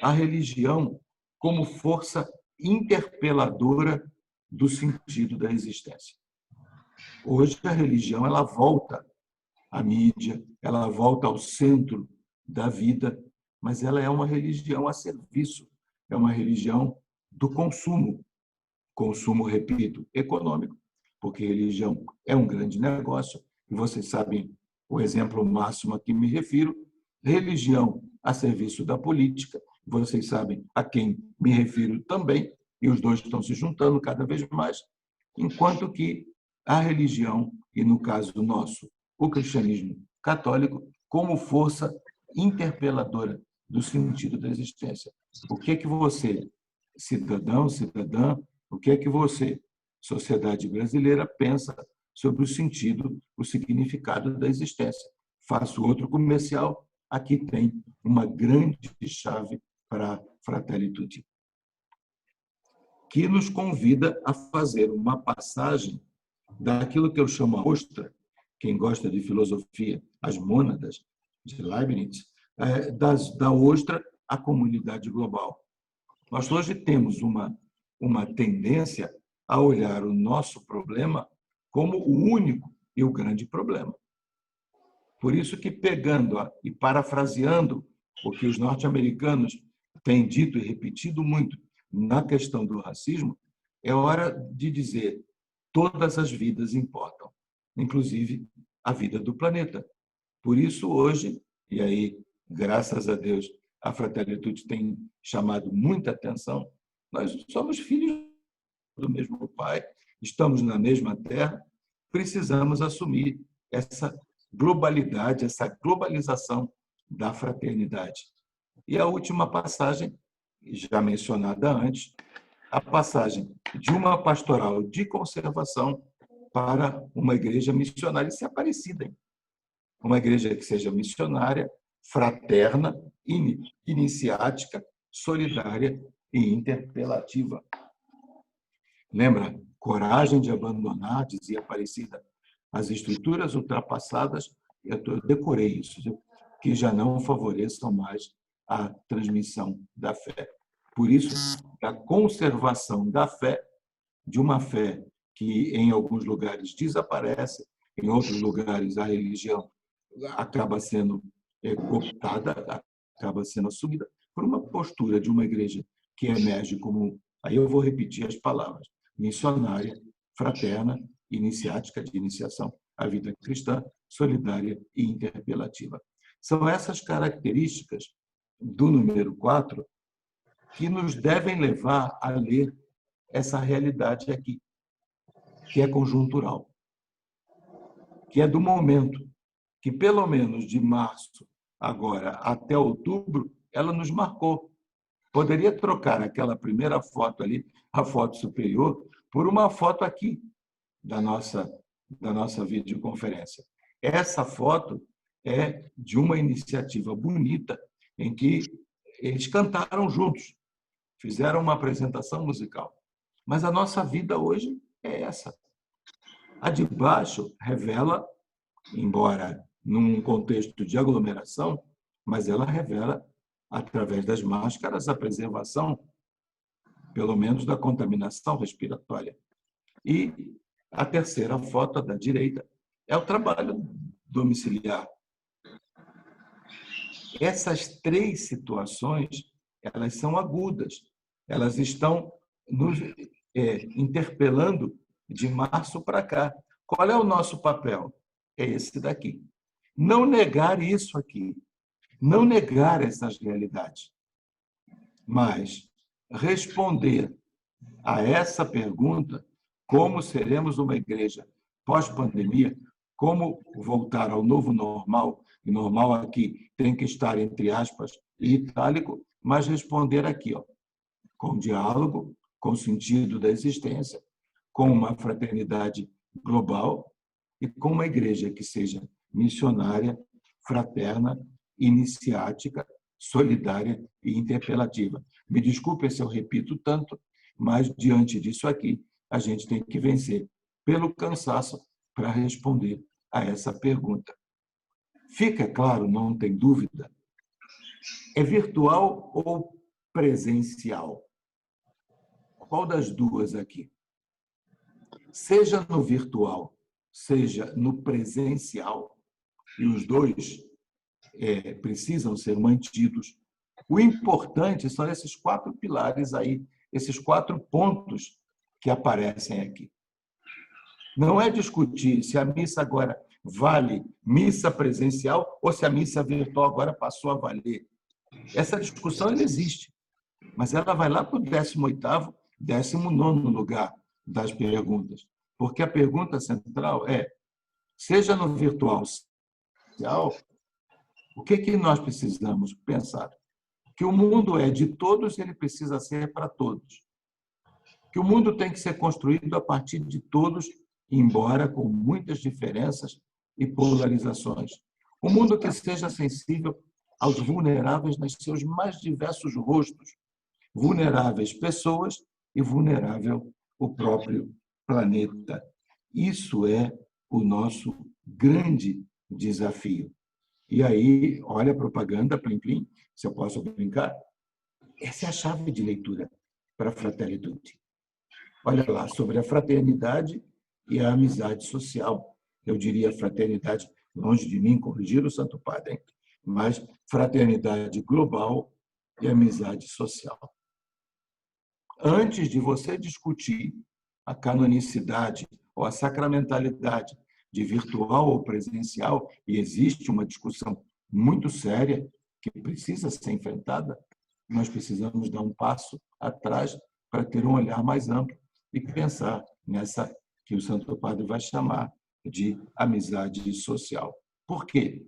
a religião como força interpeladora do sentido da existência. Hoje, a religião ela volta à mídia, ela volta ao centro da vida, mas ela é uma religião a serviço, é uma religião do consumo. Consumo, repito, econômico, porque religião é um grande negócio, e vocês sabem o exemplo máximo a que me refiro, religião a serviço da política, vocês sabem a quem me refiro também, e os dois estão se juntando cada vez mais, enquanto que a religião, e no caso nosso, o cristianismo católico, como força interpeladora do sentido da existência. O que é que você, cidadão, cidadã, o que é que você, sociedade brasileira, pensa sobre o sentido, o significado da existência? Faço outro comercial, aqui tem uma grande chave para Fratelli Tutti, que nos convida a fazer uma passagem daquilo que eu chamo a ostra, quem gosta de filosofia, as mônadas de Leibniz, da ostra à comunidade global. Nós hoje temos uma tendência a olhar o nosso problema como o único e o grande problema. Por isso que, pegando e parafraseando o que os norte-americanos têm dito e repetido muito na questão do racismo, é hora de dizer: todas as vidas importam, inclusive a vida do planeta. Por isso, hoje, e aí, graças a Deus, a Fratelli Tutti tem chamado muita atenção, nós somos filhos do mesmo Pai, estamos na mesma terra, precisamos assumir essa globalidade, essa globalização da fraternidade. E a última passagem, já mencionada antes, a passagem de uma pastoral de conservação para uma igreja missionária. Isso é Aparecida, hein? Uma igreja que seja missionária, fraterna, iniciática, solidária e interpelativa. Lembra? Coragem de abandonar, dizia Aparecida, as estruturas ultrapassadas, eu decorei isso, que já não favoreçam mais a transmissão da fé. Por isso, a conservação da fé, de uma fé que em alguns lugares desaparece, em outros lugares a religião acaba sendo cooptada, acaba sendo assumida por uma postura de uma igreja que emerge como, aí eu vou repetir as palavras, missionária, fraterna, iniciática, de iniciação à vida cristã, solidária e interpelativa. São essas características do número 4 que nos devem levar a ler essa realidade aqui, que é conjuntural, que é do momento, que pelo menos de março agora até outubro, ela nos marcou. Poderia trocar aquela primeira foto ali, a foto superior, por uma foto aqui da nossa videoconferência. Essa foto é de uma iniciativa bonita em que eles cantaram juntos, fizeram uma apresentação musical. Mas a nossa vida hoje é essa. A de baixo revela, embora num contexto de aglomeração, mas ela revela, através das máscaras, a preservação, pelo menos, da contaminação respiratória. E a terceira foto, da direita, é o trabalho domiciliar. Essas três situações, elas são agudas, elas estão nos interpelando de março para cá. Qual é o nosso papel? É esse daqui. Não negar isso aqui, não negar essas realidades, mas responder a essa pergunta: como seremos uma igreja pós-pandemia? Como voltar ao novo normal? E normal aqui tem que estar entre aspas e itálico, mas responder aqui, com diálogo, com sentido da existência, com uma fraternidade global e com uma igreja que seja missionária, fraterna, iniciática, solidária e interpelativa. Me desculpe se eu repito tanto, mas diante disso aqui, a gente tem que vencer pelo cansaço para responder a essa pergunta. Fica claro, não tem dúvida, é virtual ou presencial? Qual das duas aqui? Seja no virtual, seja no presencial, e os dois precisam ser mantidos, o importante são esses 4 pilares aí, esses 4 pontos que aparecem aqui. Não é discutir se a missa agora vale missa presencial ou se a missa virtual agora passou a valer. Essa discussão ela existe, mas ela vai lá para o 18º, 19º lugar das perguntas, porque a pergunta central é: seja no virtual, o que nós precisamos pensar? Que o mundo é de todos e ele precisa ser para todos. Que o mundo tem que ser construído a partir de todos, embora com muitas diferenças e polarizações. Um mundo que seja sensível aos vulneráveis nos seus mais diversos rostos, vulneráveis pessoas e vulnerável o próprio planeta. Isso é o nosso grande desafio. E aí, olha a propaganda, plim, plim, se eu posso brincar, essa é a chave de leitura para a Fratelli Olha lá, sobre a fraternidade e a amizade social. Eu diria fraternidade, longe de mim corrigir o Santo Padre, hein? Mas fraternidade global e amizade social. Antes de você discutir a canonicidade ou a sacramentalidade de virtual ou presencial, e existe uma discussão muito séria que precisa ser enfrentada, nós precisamos dar um passo atrás para ter um olhar mais amplo e pensar nessa que o Santo Padre vai chamar de amizade social. Por quê?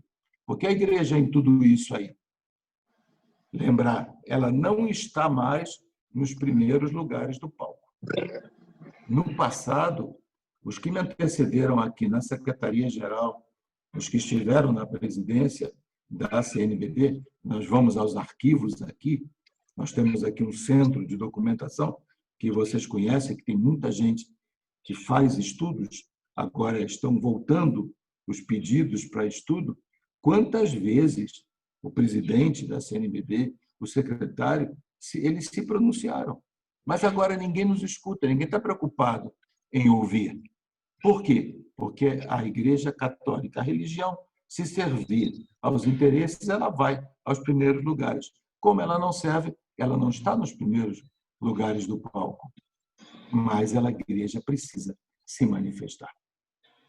Porque a igreja em tudo isso aí, lembrar, ela não está mais nos primeiros lugares do palco. No passado, os que me antecederam aqui na Secretaria-Geral, os que estiveram na presidência da CNBB, nós vamos aos arquivos aqui, nós temos aqui um centro de documentação que vocês conhecem, que tem muita gente que faz estudos, agora estão voltando os pedidos para estudo. Quantas vezes o presidente da CNBB, o secretário, eles se pronunciaram. Mas agora ninguém nos escuta, ninguém está preocupado em ouvir. Por quê? Porque a Igreja Católica, a religião, se servir aos interesses, ela vai aos primeiros lugares. Como ela não serve, ela não está nos primeiros lugares do palco. Mas a Igreja precisa se manifestar.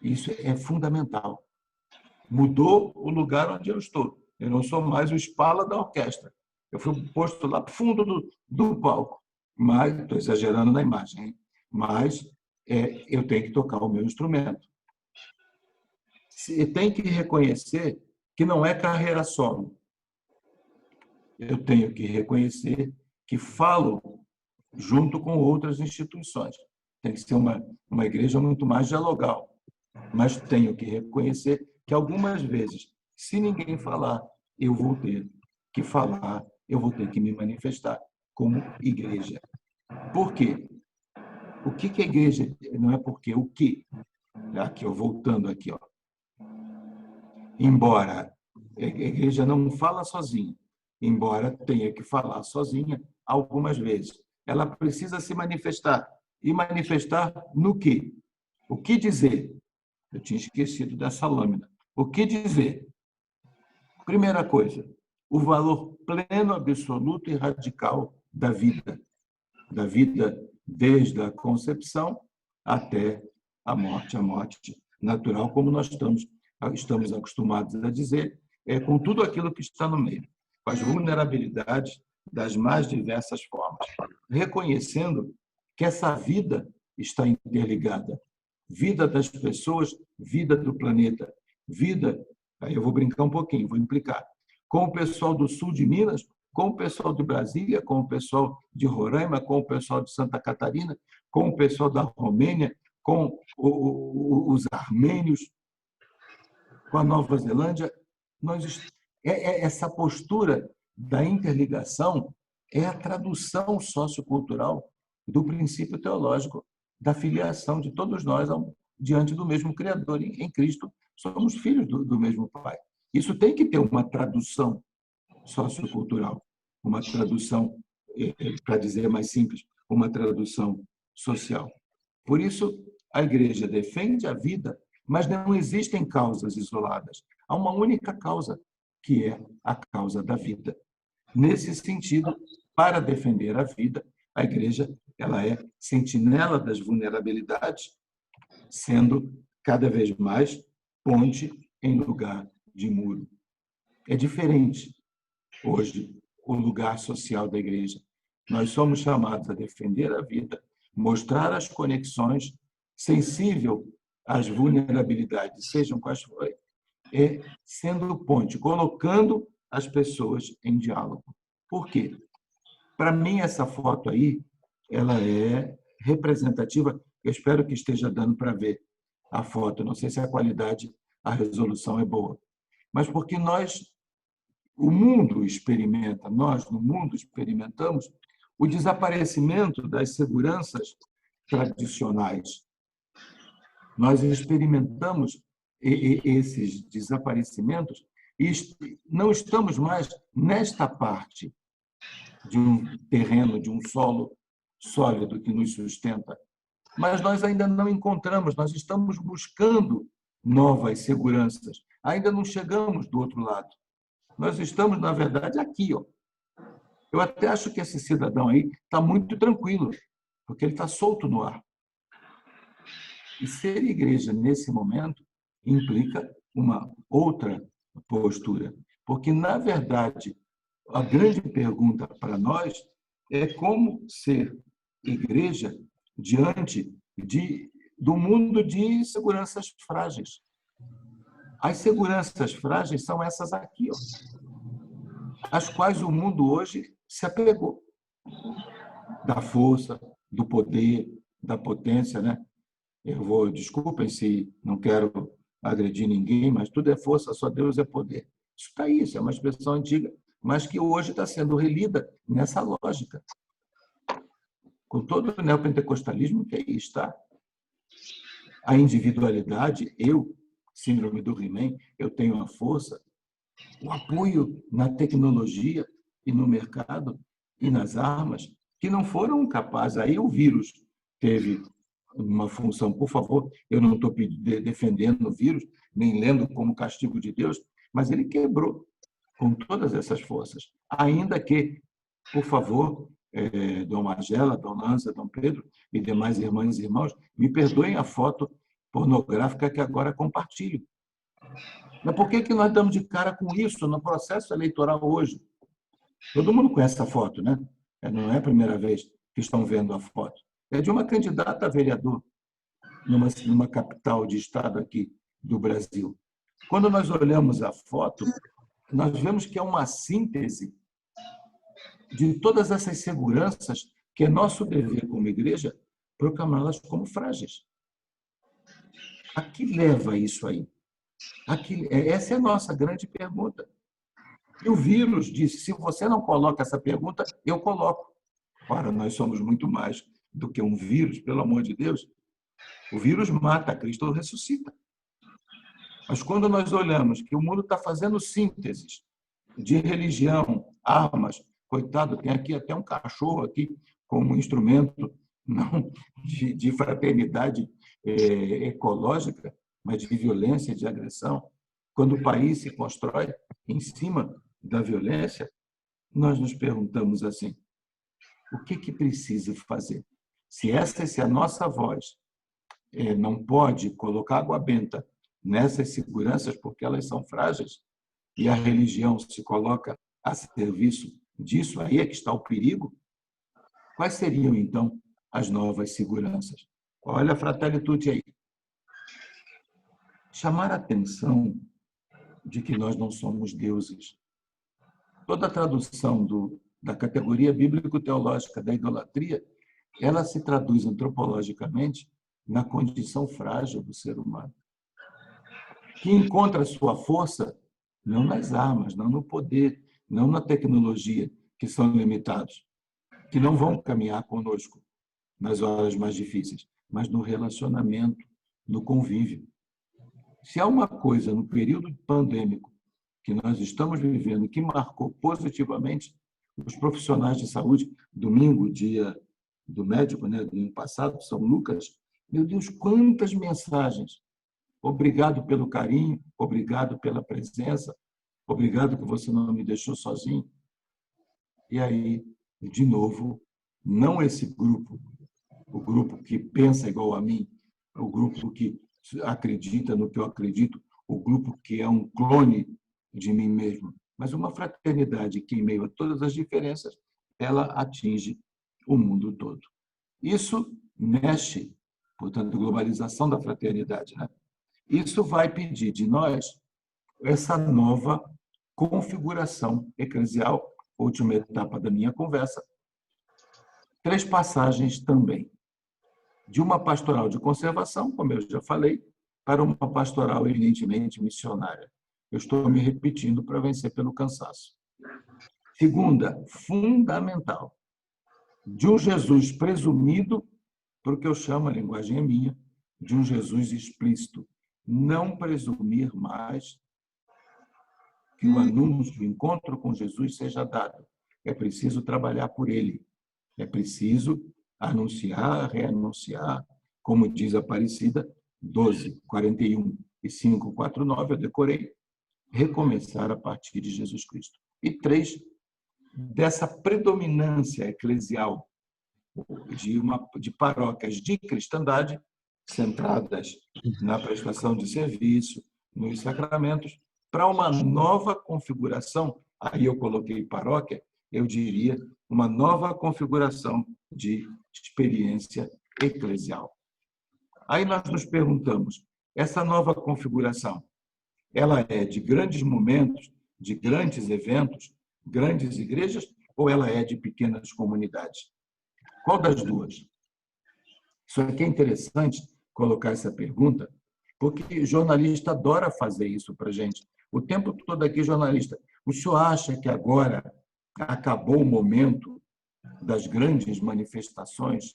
Isso é fundamental. Mudou o lugar onde eu estou. Eu não sou mais o espala da orquestra. Eu fui posto lá para o fundo do palco. Mas, estou exagerando na imagem, hein? Mas eu tenho que tocar o meu instrumento. E tem que reconhecer que não é carreira solo. Eu tenho que reconhecer que falo junto com outras instituições. Tem que ser uma igreja muito mais dialogal. Mas tenho que reconhecer que algumas vezes, se ninguém falar, eu vou ter que falar, eu vou ter que me manifestar como igreja. Por quê? O que é igreja? Não é porque, o que? Aqui, voltando aqui. Embora a igreja não fala sozinha, embora tenha que falar sozinha algumas vezes, ela precisa se manifestar. E manifestar no quê? O que dizer? Eu tinha esquecido dessa lâmina. O que dizer? Primeira coisa, o valor pleno, absoluto e radical da vida desde a concepção até a morte natural, como nós estamos acostumados a dizer, com tudo aquilo que está no meio, com as vulnerabilidades das mais diversas formas, reconhecendo que essa vida está interligada, vida das pessoas, vida do planeta, vida, aí eu vou brincar um pouquinho, vou implicar, com o pessoal do sul de Minas, com o pessoal de Brasília, com o pessoal de Roraima, com o pessoal de Santa Catarina, com o pessoal da Romênia, com os armênios, com a Nova Zelândia. Essa postura da interligação é a tradução sociocultural do princípio teológico da filiação de todos nós diante do mesmo Criador. Em Cristo, somos filhos do mesmo Pai. Isso tem que ter uma tradução sociocultural, uma tradução, para dizer mais simples, uma tradução social. Por isso, a Igreja defende a vida, mas não existem causas isoladas. Há uma única causa, que é a causa da vida. Nesse sentido, para defender a vida, a Igreja ela é sentinela das vulnerabilidades, sendo cada vez mais ponte em lugar de muro. É diferente hoje o lugar social da Igreja. Nós somos chamados a defender a vida, mostrar as conexões, sensível às vulnerabilidades, sejam quais forem, sendo ponte, colocando as pessoas em diálogo. Por quê? Para mim, essa foto aí, ela é representativa. Eu espero que esteja dando para ver a foto. Não sei se a qualidade, a resolução é boa. Mas porque o mundo experimenta, nós no mundo experimentamos o desaparecimento das seguranças tradicionais. Nós experimentamos esses desaparecimentos e não estamos mais nesta parte de um terreno, de um solo sólido que nos sustenta. Mas nós ainda não encontramos, nós estamos buscando novas seguranças. Ainda não chegamos do outro lado. Nós estamos, na verdade, aqui. Ó. Eu até acho que esse cidadão aí está muito tranquilo, porque ele está solto no ar. E ser igreja, nesse momento, implica uma outra postura. Porque, na verdade, a grande pergunta para nós é como ser igreja diante do mundo de seguranças frágeis. As seguranças frágeis são essas aqui, ó, às quais o mundo hoje se apegou. Da força, do poder, da potência, né? Desculpem se não quero agredir ninguém, mas tudo é força, só Deus é poder. Isso está aí, isso é uma expressão antiga, mas que hoje está sendo relida nessa lógica. Com todo o neopentecostalismo que aí está. A individualidade, síndrome do He-Man, eu tenho a força, o apoio na tecnologia e no mercado e nas armas, que não foram capazes. Aí o vírus teve uma função, por favor, eu não estou defendendo o vírus, nem lendo como castigo de Deus, mas ele quebrou com todas essas forças. Ainda que, por favor, Dom Magela, Dom Lanza, Dom Pedro e demais irmãs e irmãos, me perdoem a foto pornográfica que agora compartilho. Mas por que nós damos de cara com isso no processo eleitoral hoje? Todo mundo conhece a foto, né? Não é a primeira vez que estão vendo a foto. É de uma candidata a vereador numa capital de estado aqui do Brasil. Quando nós olhamos a foto, nós vemos que é uma síntese de todas essas seguranças que é nosso dever como igreja proclamá-las como frágeis. A que leva isso aí? Essa é a nossa grande pergunta. E o vírus disse, se você não coloca essa pergunta, eu coloco. Ora, nós somos muito mais do que um vírus, pelo amor de Deus. O vírus mata, Cristo ressuscita. Mas quando nós olhamos que o mundo está fazendo sínteses de religião, armas, coitado, tem aqui até um cachorro aqui como instrumento não de fraternidade ecológica, mas de violência, de agressão. Quando o país se constrói em cima da violência, nós nos perguntamos assim, o que precisa fazer? Se essa é a nossa voz, não pode colocar água benta nessas seguranças porque elas são frágeis e a religião se coloca a serviço disso, aí é que está o perigo. Quais seriam, então, as novas seguranças? Olha a Fratelli Tutti aí. Chamar a atenção de que nós não somos deuses. Toda a tradução da categoria bíblico-teológica da idolatria, ela se traduz antropologicamente na condição frágil do ser humano, que encontra sua força não nas armas, não no poder, não na tecnologia, que são limitados, que não vão caminhar conosco nas horas mais difíceis, mas no relacionamento, no convívio. Se há uma coisa no período pandêmico que nós estamos vivendo que marcou positivamente os profissionais de saúde, domingo, dia do médico, né, do ano passado, São Lucas, meu Deus, quantas mensagens! Obrigado pelo carinho, obrigado pela presença, obrigado que você não me deixou sozinho. E aí, de novo, não esse grupo, o grupo que pensa igual a mim, o grupo que acredita no que eu acredito, o grupo que é um clone de mim mesmo, mas uma fraternidade que, em meio a todas as diferenças, ela atinge o mundo todo. Isso mexe, portanto, a globalização da fraternidade, né? Isso vai pedir de nós essa nova configuração eclesial, última etapa da minha conversa. 3 passagens também. De uma pastoral de conservação, como eu já falei, para uma pastoral eminentemente missionária. Eu estou me repetindo para vencer pelo cansaço. Segunda, fundamental, de um Jesus presumido, porque eu chamo, a linguagem é minha, de um Jesus explícito. Não presumir mais que o anúncio, o encontro com Jesus seja dado. É preciso trabalhar por ele. É preciso anunciar, reanunciar, como diz a Aparecida, 12, 41 e 5, 4, 9, eu decorei, recomeçar a partir de Jesus Cristo. E 3, dessa predominância eclesial de paróquias de cristandade, centradas na prestação de serviço, nos sacramentos, para uma nova configuração, aí eu coloquei paróquia, eu diria uma nova configuração de experiência eclesial. Aí nós nos perguntamos, essa nova configuração, ela é de grandes momentos, de grandes eventos, grandes igrejas, ou ela é de pequenas comunidades? Qual das duas? Isso aqui é interessante colocar essa pergunta, porque jornalista adora fazer isso para a gente. O tempo todo aqui, jornalista, o senhor acha que agora acabou o momento das grandes manifestações?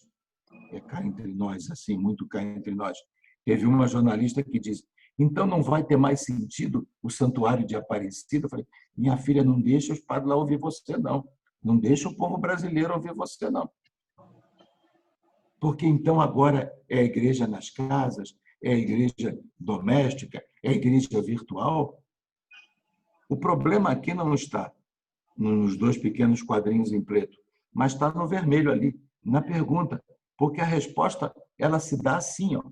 É cá entre nós, assim, muito cá entre nós. Teve uma jornalista que disse, então não vai ter mais sentido o santuário de Aparecida? Eu falei, minha filha, não deixa os padres lá ouvir você, não. Não deixa o povo brasileiro ouvir você, não. Porque então agora é a igreja nas casas, é a igreja doméstica, é a igreja virtual. O problema aqui não está nos 2 pequenos quadrinhos em preto, mas está no vermelho ali, na pergunta, porque a resposta ela se dá assim, ó.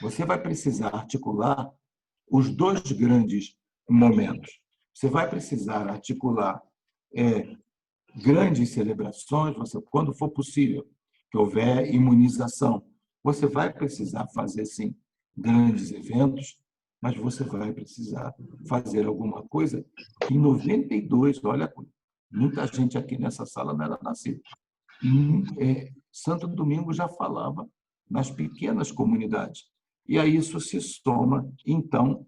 Você vai precisar articular os 2 grandes momentos. Você vai precisar articular grandes celebrações, quando for possível, que houver imunização, você vai precisar fazer, sim, grandes eventos, mas você vai precisar fazer alguma coisa que em 92, olha, muita gente aqui nessa sala não era nascida. Santo Domingo já falava nas pequenas comunidades. E a isso se soma, então,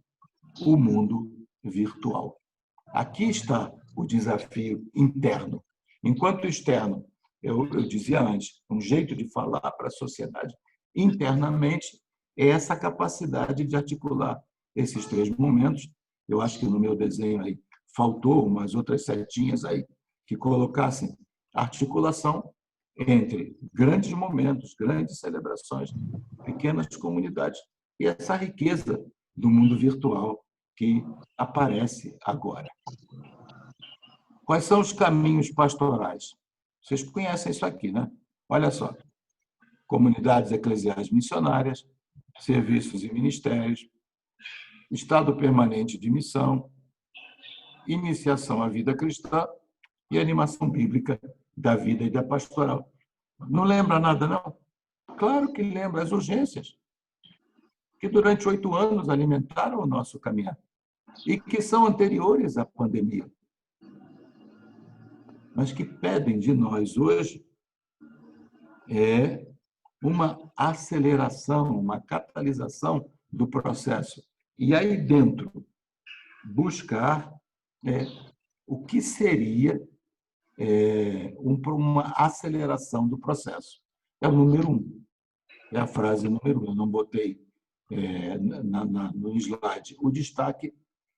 o mundo virtual. Aqui está o desafio interno. Enquanto o externo, eu dizia antes, um jeito de falar para a sociedade, internamente, é essa capacidade de articular esses 3 momentos. Eu acho que no meu desenho aí faltou umas outras setinhas aí que colocassem articulação entre grandes momentos, grandes celebrações, pequenas comunidades e essa riqueza do mundo virtual que aparece agora. Quais são os caminhos pastorais? Vocês conhecem isso aqui, né? Olha só. Comunidades eclesiais missionárias, serviços e ministérios, estado permanente de missão, iniciação à vida cristã e animação bíblica da vida e da pastoral. Não lembra nada, não? Claro que lembra as urgências, que durante 8 anos alimentaram o nosso caminhar e que são anteriores à pandemia, mas que pedem de nós hoje uma aceleração, uma catalisação do processo. E aí dentro, buscar o que seria uma aceleração do processo. É o número 1. É a frase número 1. Eu não botei no slide o destaque,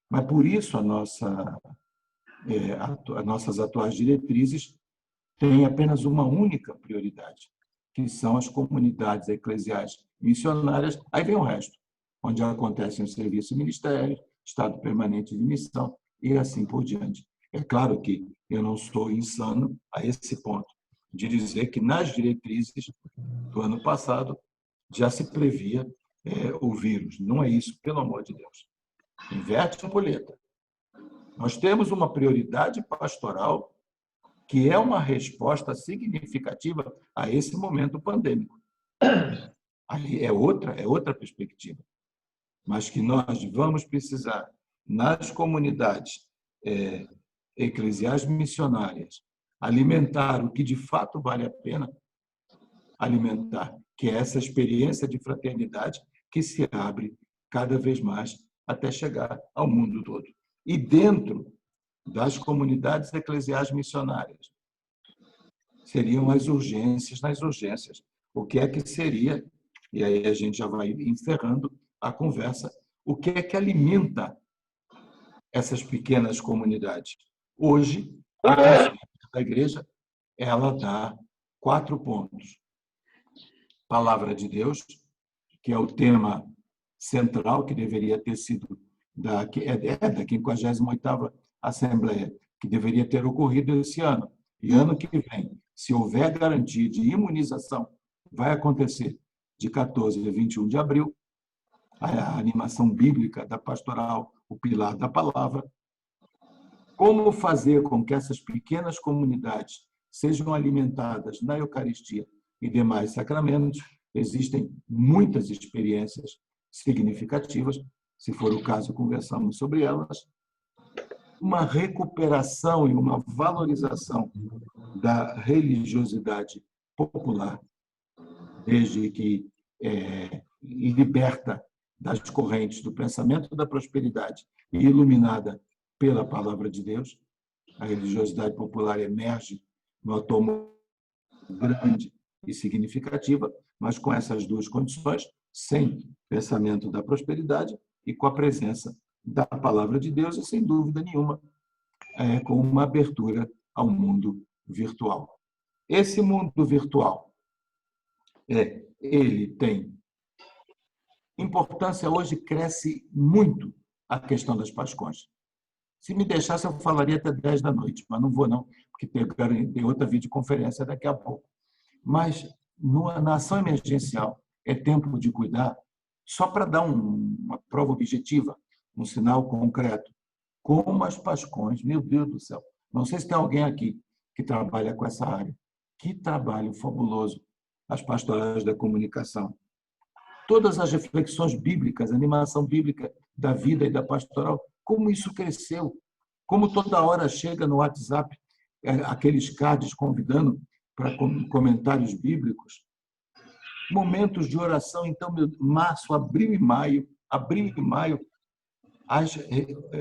mas por isso as nossas atuais diretrizes têm apenas uma única prioridade, que são as comunidades eclesiais missionárias. Aí vem o resto, onde acontecem os serviços e ministérios, estado permanente de missão e assim por diante. É claro que eu não sou insano a esse ponto de dizer que nas diretrizes do ano passado já se previa o vírus. Não é isso, pelo amor de Deus. Inverte a boleta. Nós temos uma prioridade pastoral que é uma resposta significativa a esse momento pandêmico. Aí é outra perspectiva. Mas que nós vamos precisar, nas comunidades eclesiais missionárias, alimentar o que de fato vale a pena alimentar, que é essa experiência de fraternidade que se abre cada vez mais até chegar ao mundo todo. E dentro das comunidades eclesiais missionárias, seriam as urgências nas urgências. O que é que seria, e aí a gente já vai encerrando a conversa, o que é que alimenta essas pequenas comunidades? Hoje, a consciência da igreja, ela dá 4 pontos. Palavra de Deus, que é o tema central, que deveria ter sido da 58ª Assembleia, que deveria ter ocorrido esse ano. E ano que vem, se houver garantia de imunização, vai acontecer de 14 a 21 de abril, a animação bíblica da pastoral, o pilar da palavra. Como fazer com que essas pequenas comunidades sejam alimentadas na Eucaristia e demais sacramentos? Existem muitas experiências significativas, se for o caso, conversamos sobre elas. Uma recuperação e uma valorização da religiosidade popular, desde que liberta das correntes do pensamento da prosperidade e iluminada pela palavra de Deus. A religiosidade popular emerge no atual grande e significativa, mas com essas 2 condições, sem pensamento da prosperidade e com a presença da palavra de Deus e, sem dúvida nenhuma, com uma abertura ao mundo virtual. Esse mundo virtual, ele tem importância. Hoje cresce muito a questão das Pascões. Se me deixasse, eu falaria até 10 da noite, mas não vou não, porque tem outra videoconferência daqui a pouco. Mas na ação emergencial é tempo de cuidar, só para dar uma prova objetiva, um sinal concreto, como as Pascões, meu Deus do céu. Não sei se tem alguém aqui que trabalha com essa área. Que trabalho fabuloso, as pastorais da comunicação. Todas as reflexões bíblicas, a animação bíblica da vida e da pastoral, como isso cresceu, como toda hora chega no WhatsApp aqueles cards convidando para comentários bíblicos. Momentos de oração, então, março, abril e maio, as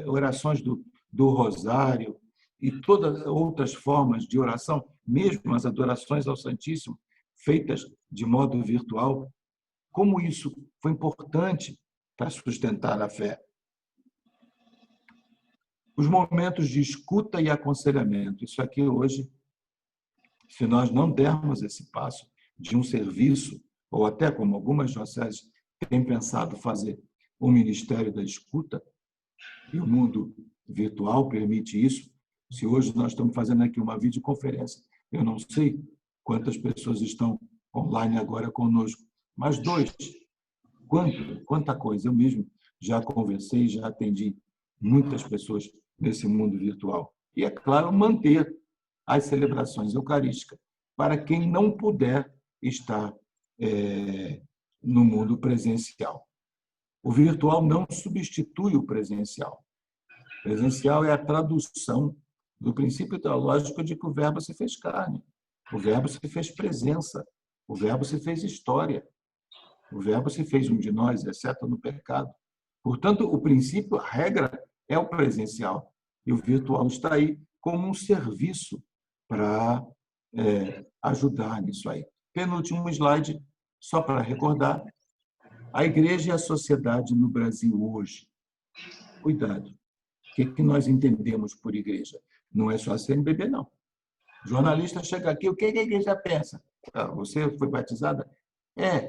orações do Rosário e todas outras formas de oração, mesmo as adorações ao Santíssimo, feitas de modo virtual, como isso foi importante para sustentar a fé. Os momentos de escuta e aconselhamento. Isso aqui hoje, se nós não dermos esse passo de um serviço, ou até como algumas dioceses têm pensado fazer, o Ministério da Escuta, e o mundo virtual permite isso. Se hoje nós estamos fazendo aqui uma videoconferência, eu não sei quantas pessoas estão online agora conosco, mas 2. Quanta coisa. Eu mesmo já conversei, já atendi muitas pessoas nesse mundo virtual. E, é claro, manter as celebrações eucarísticas para quem não puder estar no mundo presencial. O virtual não substitui o presencial. O presencial é a tradução do princípio teológico de que o Verbo se fez carne, o Verbo se fez presença, o Verbo se fez história, o Verbo se fez um de nós, exceto no pecado. Portanto, o princípio, a regra, é o presencial. E o virtual está aí como um serviço para ajudar nisso aí. Penúltimo slide, só para recordar, a igreja e a sociedade no Brasil hoje. Cuidado. O que nós entendemos por igreja? Não é só a CNBB, não. O jornalista chega aqui, o que a igreja pensa? Você foi batizada?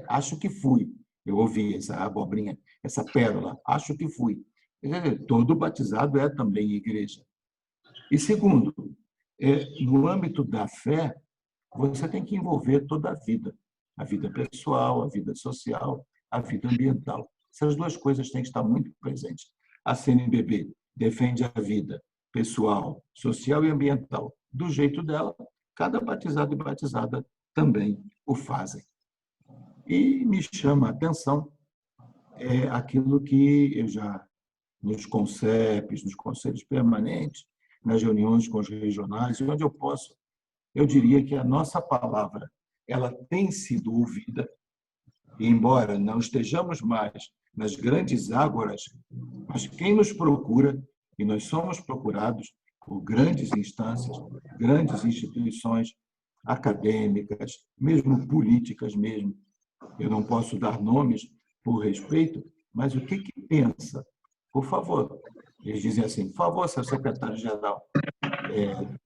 Acho que fui. Eu ouvi essa abobrinha, essa pérola. Acho que fui. Todo batizado é também igreja. E segundo, no âmbito da fé, você tem que envolver toda a vida pessoal, a vida social, a vida ambiental. Essas 2 coisas têm que estar muito presentes. A CNBB defende a vida pessoal, social e ambiental do jeito dela, cada batizado e batizada também o fazem. E me chama a atenção aquilo que eu já, nos CONCEPs, nos conselhos permanentes, nas reuniões com os regionais, onde eu posso, eu diria que a nossa palavra ela tem sido ouvida, e embora não estejamos mais nas grandes ágoras Mas quem nos procura, e nós somos procurados por grandes instâncias, grandes instituições acadêmicas, mesmo políticas mesmo. Eu não posso dar nomes por respeito, mas o que pensa? Por favor. Eles dizem assim, por favor, seu secretário-geral.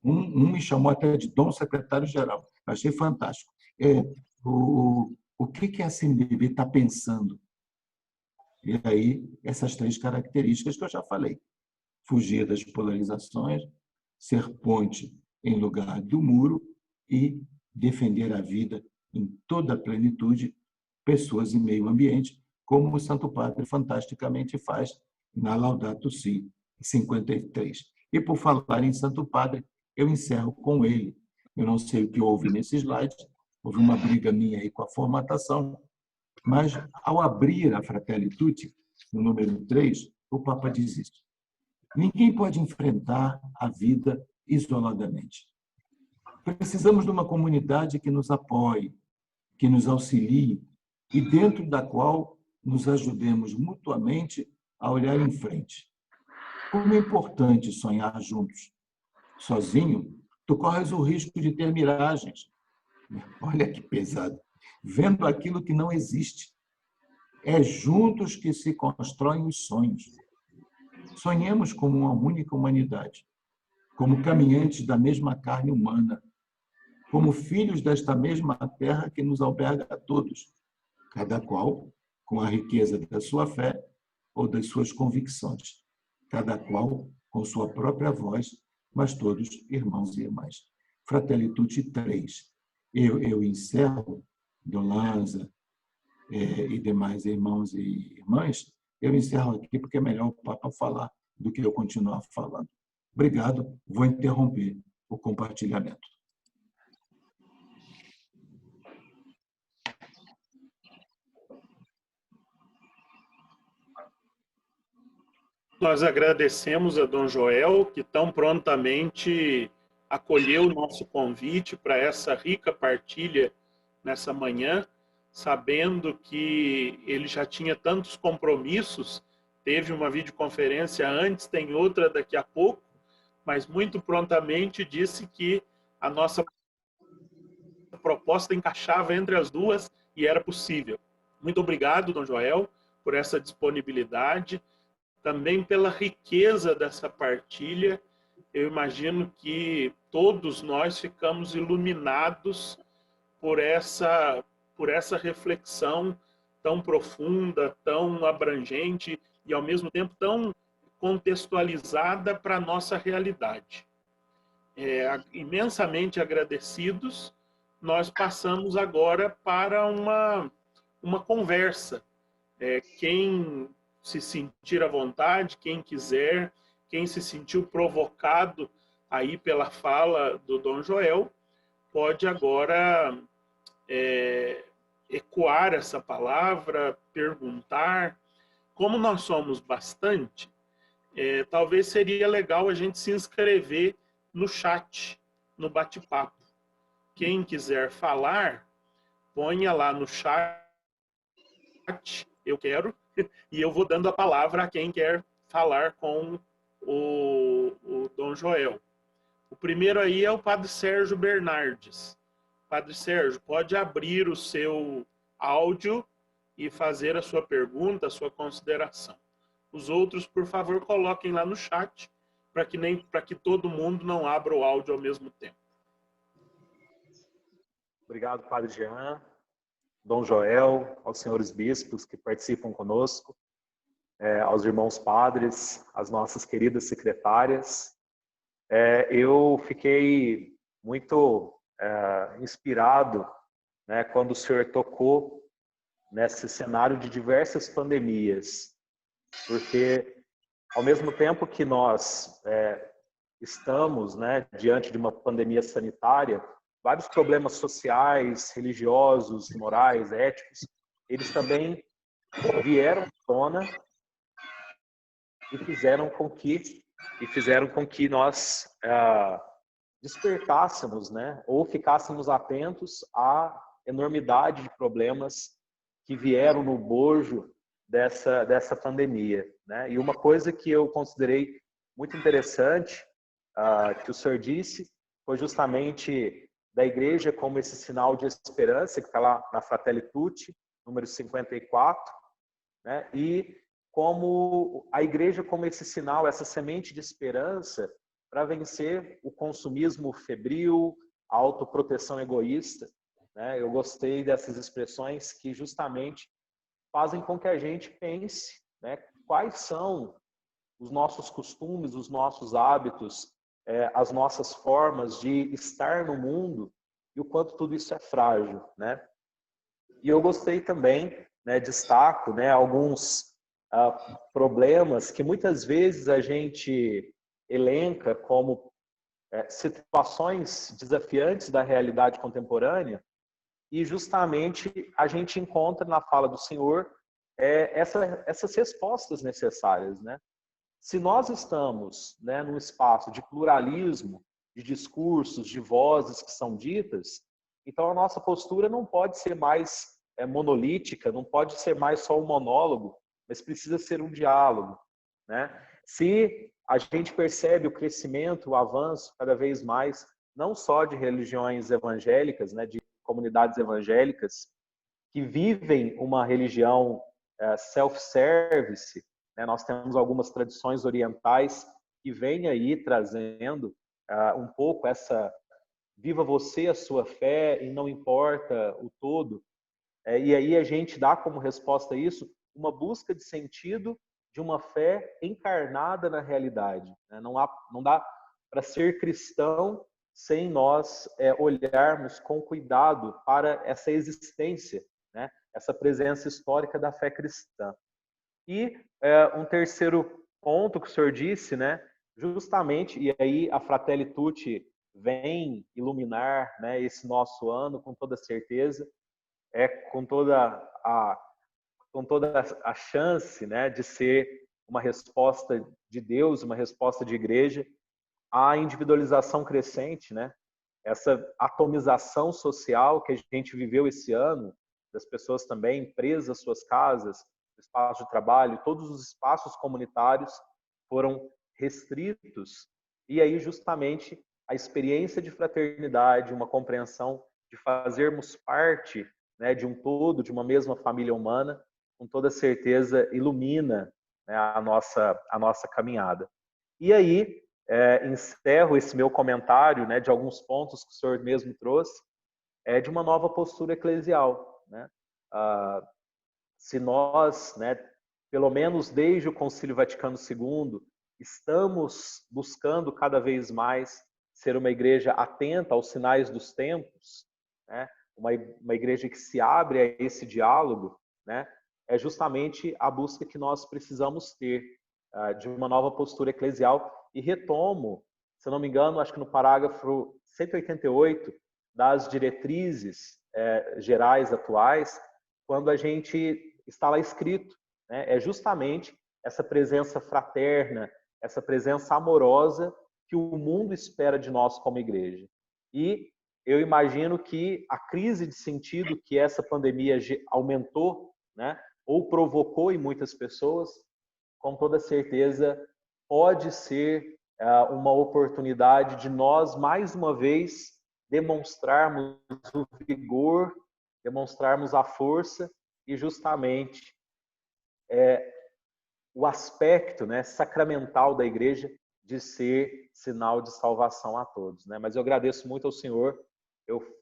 Um me chamou até de Dom Secretário-Geral. Achei fantástico. O que a CNBB está pensando? E aí, essas 3 características que eu já falei. Fugir das polarizações, ser ponte em lugar do muro e defender a vida em toda a plenitude, pessoas e meio ambiente, como o Santo Padre fantasticamente faz na Laudato Si, 53. E por falar em Santo Padre, eu encerro com ele. Eu não sei o que houve nesse slide, houve uma briga minha aí com a formatação, mas ao abrir a Fratelli Tutti, no número 3, o Papa diz isso. Ninguém pode enfrentar a vida isoladamente. Precisamos de uma comunidade que nos apoie, que nos auxilie e dentro da qual nos ajudemos mutuamente a olhar em frente. Como é importante sonhar juntos. Sozinho, tu corres o risco de ter miragens. Olha que pesado. Vendo aquilo que não existe. É juntos que se constroem os sonhos. Sonhemos como uma única humanidade, como caminhantes da mesma carne humana, como filhos desta mesma terra que nos alberga a todos, cada qual com a riqueza da sua fé ou das suas convicções, cada qual com sua própria voz, mas todos irmãos e irmãs. Fratelli Tutti 3. Eu encerro, Dom Lanza e demais irmãos e irmãs, eu encerro aqui porque é melhor o Papa falar do que eu continuar falando. Obrigado, vou interromper o compartilhamento. Nós agradecemos a Dom Joel, que tão prontamente acolheu o nosso convite para essa rica partilha nessa manhã, sabendo que ele já tinha tantos compromissos, teve uma videoconferência antes, tem outra daqui a pouco, mas muito prontamente disse que a nossa proposta encaixava entre as duas e era possível. Muito obrigado, Dom Joel, por essa disponibilidade, também pela riqueza dessa partilha. Eu imagino que todos nós ficamos iluminados por essa reflexão tão profunda, tão abrangente e, ao mesmo tempo, tão contextualizada para a nossa realidade. Imensamente agradecidos, nós passamos agora para uma conversa. Quem se sentir à vontade, quem quiser, quem se sentiu provocado aí pela fala do Dom Joel, pode agora ecoar essa palavra, perguntar. Como nós somos bastante, talvez seria legal a gente se inscrever no chat, no bate-papo. Quem quiser falar, ponha lá no chat, eu quero, e eu vou dando a palavra a quem quer falar com o Dom Joel. O primeiro aí é o Padre Sérgio Bernardes. Padre Sérgio, pode abrir o seu áudio e fazer a sua pergunta, a sua consideração. Os outros, por favor, coloquem lá no chat, para que todo mundo não abra o áudio ao mesmo tempo. Obrigado, Padre Jean, Dom Joel, aos senhores bispos que participam conosco, aos irmãos padres, às nossas queridas secretárias. Eu fiquei muito inspirado, né, quando o senhor tocou nesse cenário de diversas pandemias, porque ao mesmo tempo que nós estamos, né, diante de uma pandemia sanitária, vários problemas sociais, religiosos, morais, éticos, eles também vieram à tona e fizeram com que nós despertássemos, né, ou ficássemos atentos à enormidade de problemas que vieram no bojo dessa pandemia, né? E uma coisa que eu considerei muito interessante, que o senhor disse, foi justamente da igreja como esse sinal de esperança, que está lá na Fratelli Tutti, número 54, né? E como a igreja como esse sinal, essa semente de esperança para vencer o consumismo febril, a autoproteção egoísta, né? Eu gostei dessas expressões que justamente fazem com que a gente pense, né, quais são os nossos costumes, os nossos hábitos, as nossas formas de estar no mundo e o quanto tudo isso é frágil, né? E eu gostei também, né, destaco, né, alguns problemas que muitas vezes a gente elenca como situações desafiantes da realidade contemporânea, e justamente a gente encontra na fala do Senhor essas respostas necessárias, né? Se nós estamos, né, num espaço de pluralismo, de discursos, de vozes que são ditas, então a nossa postura não pode ser mais monolítica, não pode ser mais só um monólogo, mas precisa ser um diálogo, né? Se a gente percebe o crescimento, o avanço cada vez mais, não só de religiões evangélicas, né, de comunidades evangélicas que vivem uma religião self-service, né? Nós temos algumas tradições orientais que vêm aí trazendo um pouco essa viva você a sua fé e não importa o todo. E aí a gente dá como resposta a isso uma busca de sentido de uma fé encarnada na realidade, né? Não dá para ser cristão sem nós olharmos com cuidado para essa existência, né? Essa presença histórica da fé cristã. E um terceiro ponto que o senhor disse, né? Justamente, e aí a Fratelli Tutti vem iluminar, né, esse nosso ano com toda certeza, com toda a chance, né, de ser uma resposta de Deus, uma resposta de igreja à individualização crescente, né? Essa atomização social que a gente viveu esse ano, das pessoas também presas às suas casas, espaço de trabalho, todos os espaços comunitários foram restritos. E aí justamente a experiência de fraternidade, uma compreensão de fazermos parte, né, de um todo, de uma mesma família humana, com toda certeza ilumina, né, a nossa caminhada. E aí encerro esse meu comentário, né, de alguns pontos que o senhor mesmo trouxe, de uma nova postura eclesial, né? Se nós, né, pelo menos desde o Concílio Vaticano II, estamos buscando cada vez mais ser uma igreja atenta aos sinais dos tempos, né? Uma igreja que se abre a esse diálogo, né? É justamente a busca que nós precisamos ter de uma nova postura eclesial. E retomo, se eu não me engano, acho que no parágrafo 188 das diretrizes gerais atuais, quando a gente está lá escrito, né? É justamente essa presença fraterna, essa presença amorosa que o mundo espera de nós como igreja. E eu imagino que a crise de sentido que essa pandemia aumentou, né, ou provocou em muitas pessoas, com toda certeza pode ser uma oportunidade de nós, mais uma vez, demonstrarmos o vigor, demonstrarmos a força e justamente o aspecto, né, sacramental da igreja de ser sinal de salvação a todos, né? Mas eu agradeço muito ao senhor,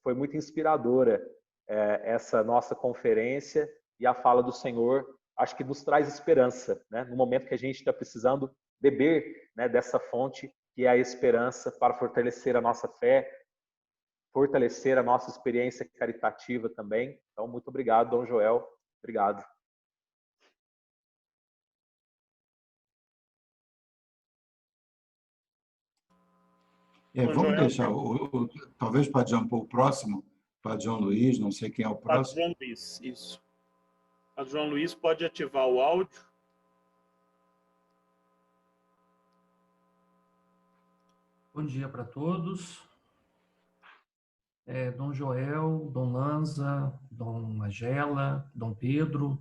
foi muito inspiradora essa nossa conferência e a fala do senhor, acho que nos traz esperança, né? No momento que a gente está precisando beber, né, dessa fonte que é a esperança para fortalecer a nossa fé, fortalecer a nossa experiência caritativa também. Então, muito obrigado, Dom Joel. Obrigado. Vamos deixar, talvez para o próximo, para João Luiz, não sei quem é o próximo. João Luiz, isso. A João Luiz pode ativar o áudio. Bom dia para todos. Dom Joel, Dom Lanza, Dom Magela, Dom Pedro,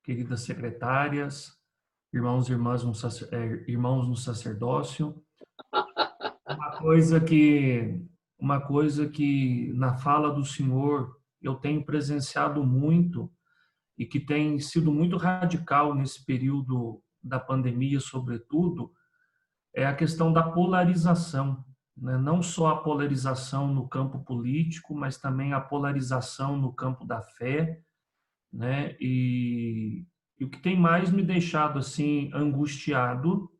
queridas secretárias, irmãos e irmãs irmãos no sacerdócio. Uma coisa que na fala do Senhor eu tenho presenciado muito e que tem sido muito radical nesse período da pandemia, sobretudo, é a questão da polarização, né? Não só a polarização no campo político, mas também a polarização no campo da fé, né? E o que tem mais me deixado assim angustiado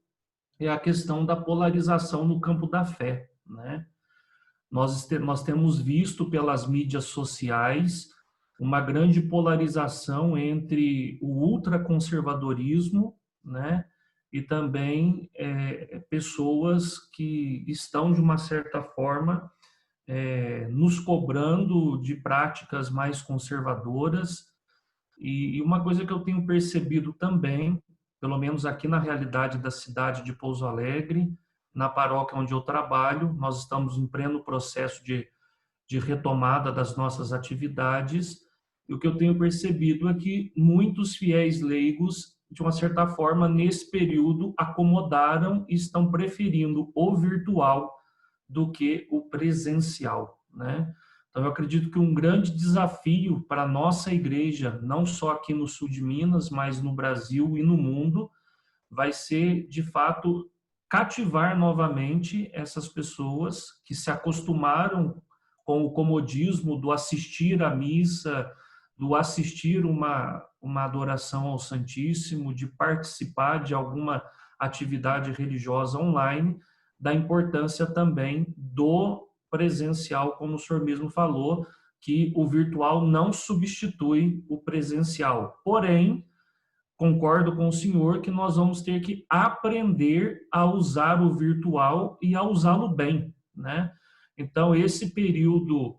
é a questão da polarização no campo da fé, né? Nós temos visto pelas mídias sociais uma grande polarização entre o ultraconservadorismo, né, e também pessoas que estão, de uma certa forma, nos cobrando de práticas mais conservadoras. E uma coisa que eu tenho percebido também, pelo menos aqui na realidade da cidade de Pouso Alegre, na paróquia onde eu trabalho, nós estamos em pleno processo de retomada das nossas atividades, e o que eu tenho percebido é que muitos fiéis leigos, de uma certa forma, nesse período, acomodaram e estão preferindo o virtual do que o presencial, né? Então, eu acredito que um grande desafio para a nossa igreja, não só aqui no sul de Minas, mas no Brasil e no mundo, vai ser, de fato, cativar novamente essas pessoas que se acostumaram com o comodismo do assistir à missa, do assistir uma adoração ao Santíssimo, de participar de alguma atividade religiosa online, da importância também do presencial, como o senhor mesmo falou, que o virtual não substitui o presencial. Porém, concordo com o senhor que nós vamos ter que aprender a usar o virtual e a usá-lo bem, né? Então, esse período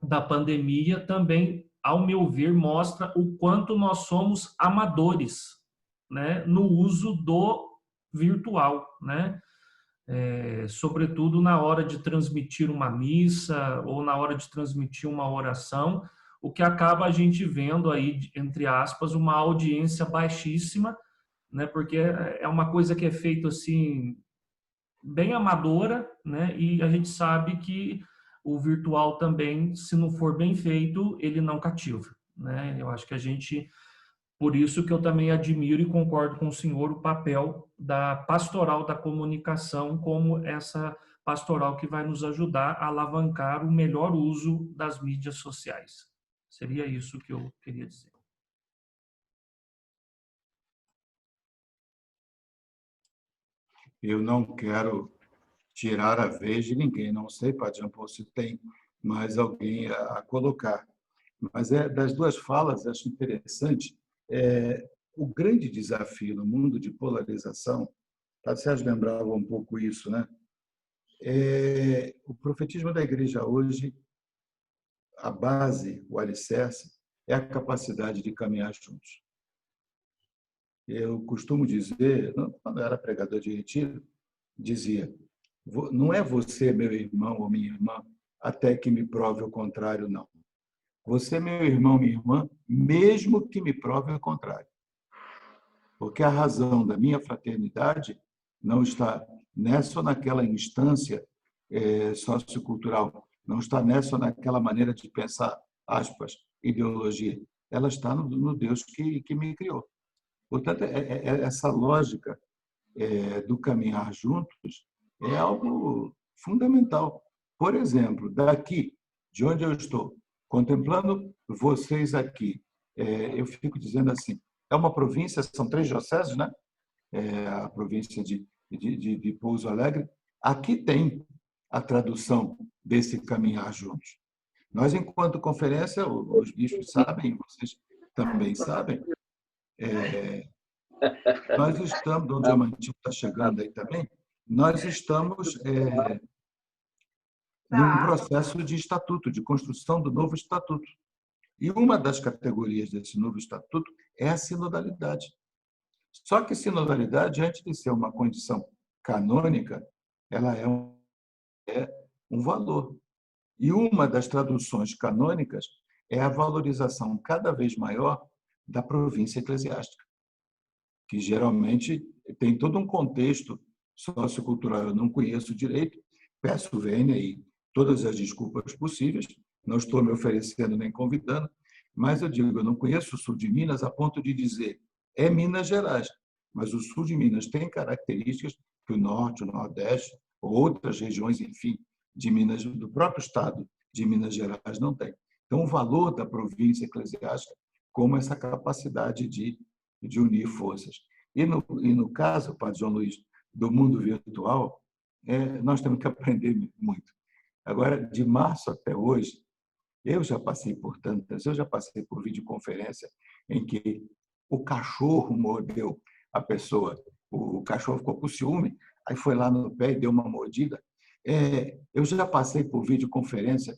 da pandemia também, ao meu ver, mostra o quanto nós somos amadores, né, no uso do virtual, né? Sobretudo na hora de transmitir uma missa ou na hora de transmitir uma oração, o que acaba a gente vendo aí, entre aspas, uma audiência baixíssima, né? Porque é uma coisa que é feita assim, bem amadora, né? E a gente sabe que o virtual também, se não for bem feito, ele não cativa, né? Eu acho que a gente, por isso que eu também admiro e concordo com o senhor o papel da pastoral da comunicação como essa pastoral que vai nos ajudar a alavancar o melhor uso das mídias sociais. Seria isso que eu queria dizer. Eu não quero tirar a vez de ninguém, não sei, Padre Jean Paul, se tem mais alguém a colocar. Mas das duas falas, acho interessante, o grande desafio no mundo de polarização, Padre Sérgio lembrava um pouco isso, né? O profetismo da igreja hoje, a base, o alicerce, é a capacidade de caminhar juntos. Eu costumo dizer, quando eu era pregador de retiro, dizia, não é você, meu irmão ou minha irmã, até que me prove o contrário, não. Você, meu irmão, minha irmã, mesmo que me prove o contrário. Porque a razão da minha fraternidade não está nessa ou naquela instância sociocultural, não está nessa ou naquela maneira de pensar, aspas, ideologia. Ela está no Deus que me criou. Portanto, essa lógica do caminhar juntos é algo fundamental. Por exemplo, daqui, de onde eu estou, contemplando vocês aqui, eu fico dizendo assim, é uma província, são 3 dioceses, né? A província de Pouso Alegre. Aqui tem a tradução desse caminhar juntos. Nós, enquanto conferência, os bispos sabem, vocês também sabem, nós estamos, Dom Diamantino está chegando aí também, nós estamos num processo de estatuto, de construção do novo estatuto. E uma das categorias desse novo estatuto é a sinodalidade. Só que sinodalidade, antes de ser uma condição canônica, ela é um valor. E uma das traduções canônicas é a valorização cada vez maior da província eclesiástica, que geralmente tem todo um contexto sociocultural. Eu não conheço direito, peço vênia e todas as desculpas possíveis, não estou me oferecendo nem convidando, mas eu digo, eu não conheço o sul de Minas a ponto de dizer, é Minas Gerais, mas o sul de Minas tem características que o norte, o nordeste, ou outras regiões, enfim, de Minas, do próprio estado de Minas Gerais não tem. Então, o valor da província eclesiástica como essa capacidade de unir forças. E no caso, Padre João Luiz, do mundo virtual, nós temos que aprender muito. Agora, de março até hoje, eu já passei por tantas, eu já passei por videoconferência em que o cachorro mordeu a pessoa, o cachorro ficou com ciúme, aí foi lá no pé e deu uma mordida. Eu já passei por videoconferência,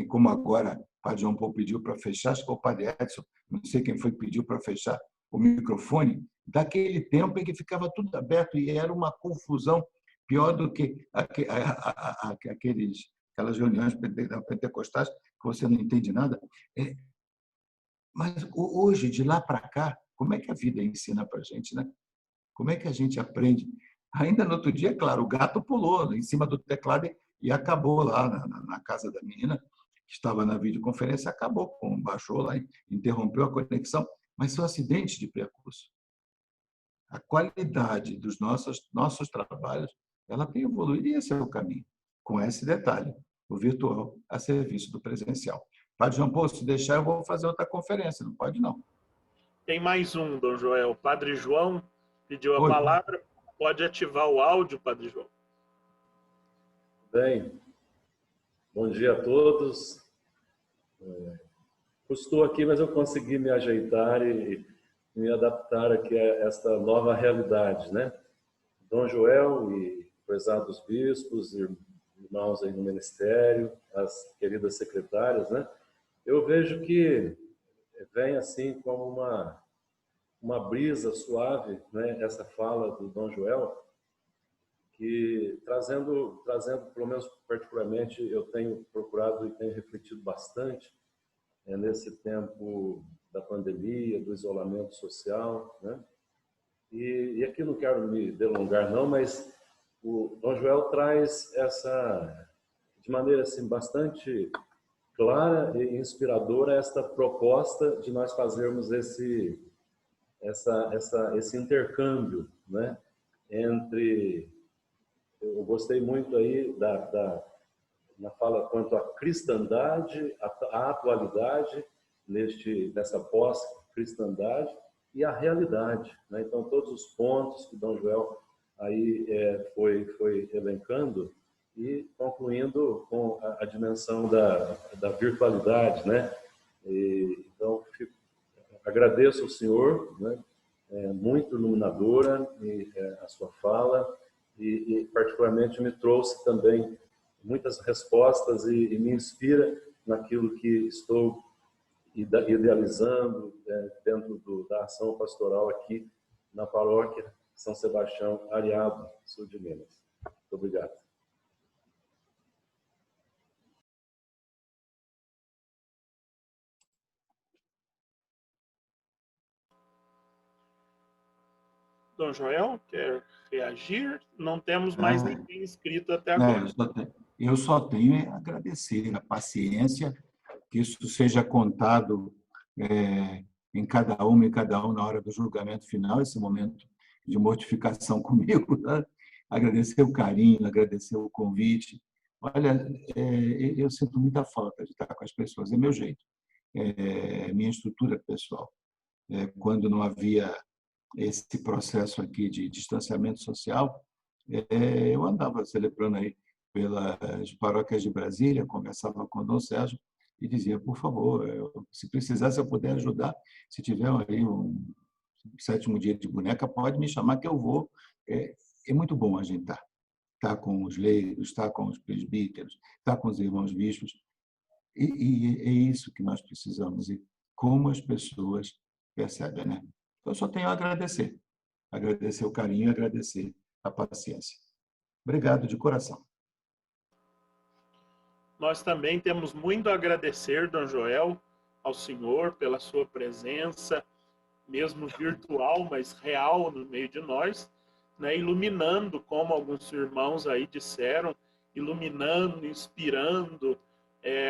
como agora o Padre João Paulo pediu para fechar, acho que o Padre Edson, não sei quem foi que pediu para fechar o microfone, daquele tempo em que ficava tudo aberto e era uma confusão pior do que aquelas reuniões pentecostais que você não entende nada. Mas hoje, de lá para cá, como é que a vida ensina para a gente, né? Como é que a gente aprende? Ainda no outro dia, claro, o gato pulou em cima do teclado e acabou lá na casa da menina, que estava na videoconferência, baixou lá, interrompeu a conexão, mas são acidentes de percurso. A qualidade dos nossos trabalhos, ela tem evoluído e esse é o caminho, com esse detalhe, o virtual a serviço do presencial. Padre João Paulo, se deixar, eu vou fazer outra conferência, não pode não. Tem mais um, Dom Joel. O Padre João pediu a palavra. Pode ativar o áudio, Padre João. Bem, bom dia a todos. Estou aqui, mas eu consegui me ajeitar e me adaptar aqui a esta nova realidade, né? Dom Joel e prezados bispos, irmãos aí no ministério, as queridas secretárias, né? Eu vejo que vem assim como uma brisa suave, né? Essa fala do Dom Joel, que trazendo, pelo menos particularmente, eu tenho procurado e tenho refletido bastante nesse tempo da pandemia, do isolamento social, né? E aqui não quero me delongar não, mas o Dom Joel traz essa, de maneira assim bastante clara e inspiradora, esta proposta de nós fazermos esse intercâmbio, né? Entre, eu gostei muito aí na fala quanto à cristandade, à atualidade nessa pós-cristandade e à realidade, né? Então todos os pontos que Dom Joel aí foi elencando e concluindo com a dimensão da virtualidade, né? Então agradeço ao senhor, né? Muito iluminadora a sua fala e particularmente me trouxe também muitas respostas e me inspira naquilo que estou idealizando dentro da ação pastoral aqui na paróquia São Sebastião Areado, sul de Minas. Muito obrigado. Dom Joel, quer reagir? Não temos mais ninguém inscrito até agora. Eu só tenho a agradecer a paciência, que isso seja contado em cada uma e cada um na hora do julgamento final, esse momento de mortificação comigo, né? Agradecer o carinho, agradecer o convite. Olha, eu sinto muita falta de estar com as pessoas, é meu jeito, minha estrutura pessoal. Quando não havia esse processo aqui de distanciamento social, eu andava celebrando aí pelas paróquias de Brasília, conversava com o Dom Sérgio e dizia, por favor, se precisar, se eu puder ajudar, se tiver aí um 7º dia de boneca, pode me chamar que eu vou. É muito bom a gente estar com os leigos, estar com os presbíteros, estar com os irmãos bispos, e é isso que nós precisamos, e como as pessoas percebem, né? Eu só tenho a agradecer o carinho, agradecer a paciência. Obrigado de coração. Nós também temos muito a agradecer, Dom Joel, ao senhor pela sua presença, mesmo virtual, mas real no meio de nós, né? Iluminando, como alguns irmãos aí disseram, iluminando, inspirando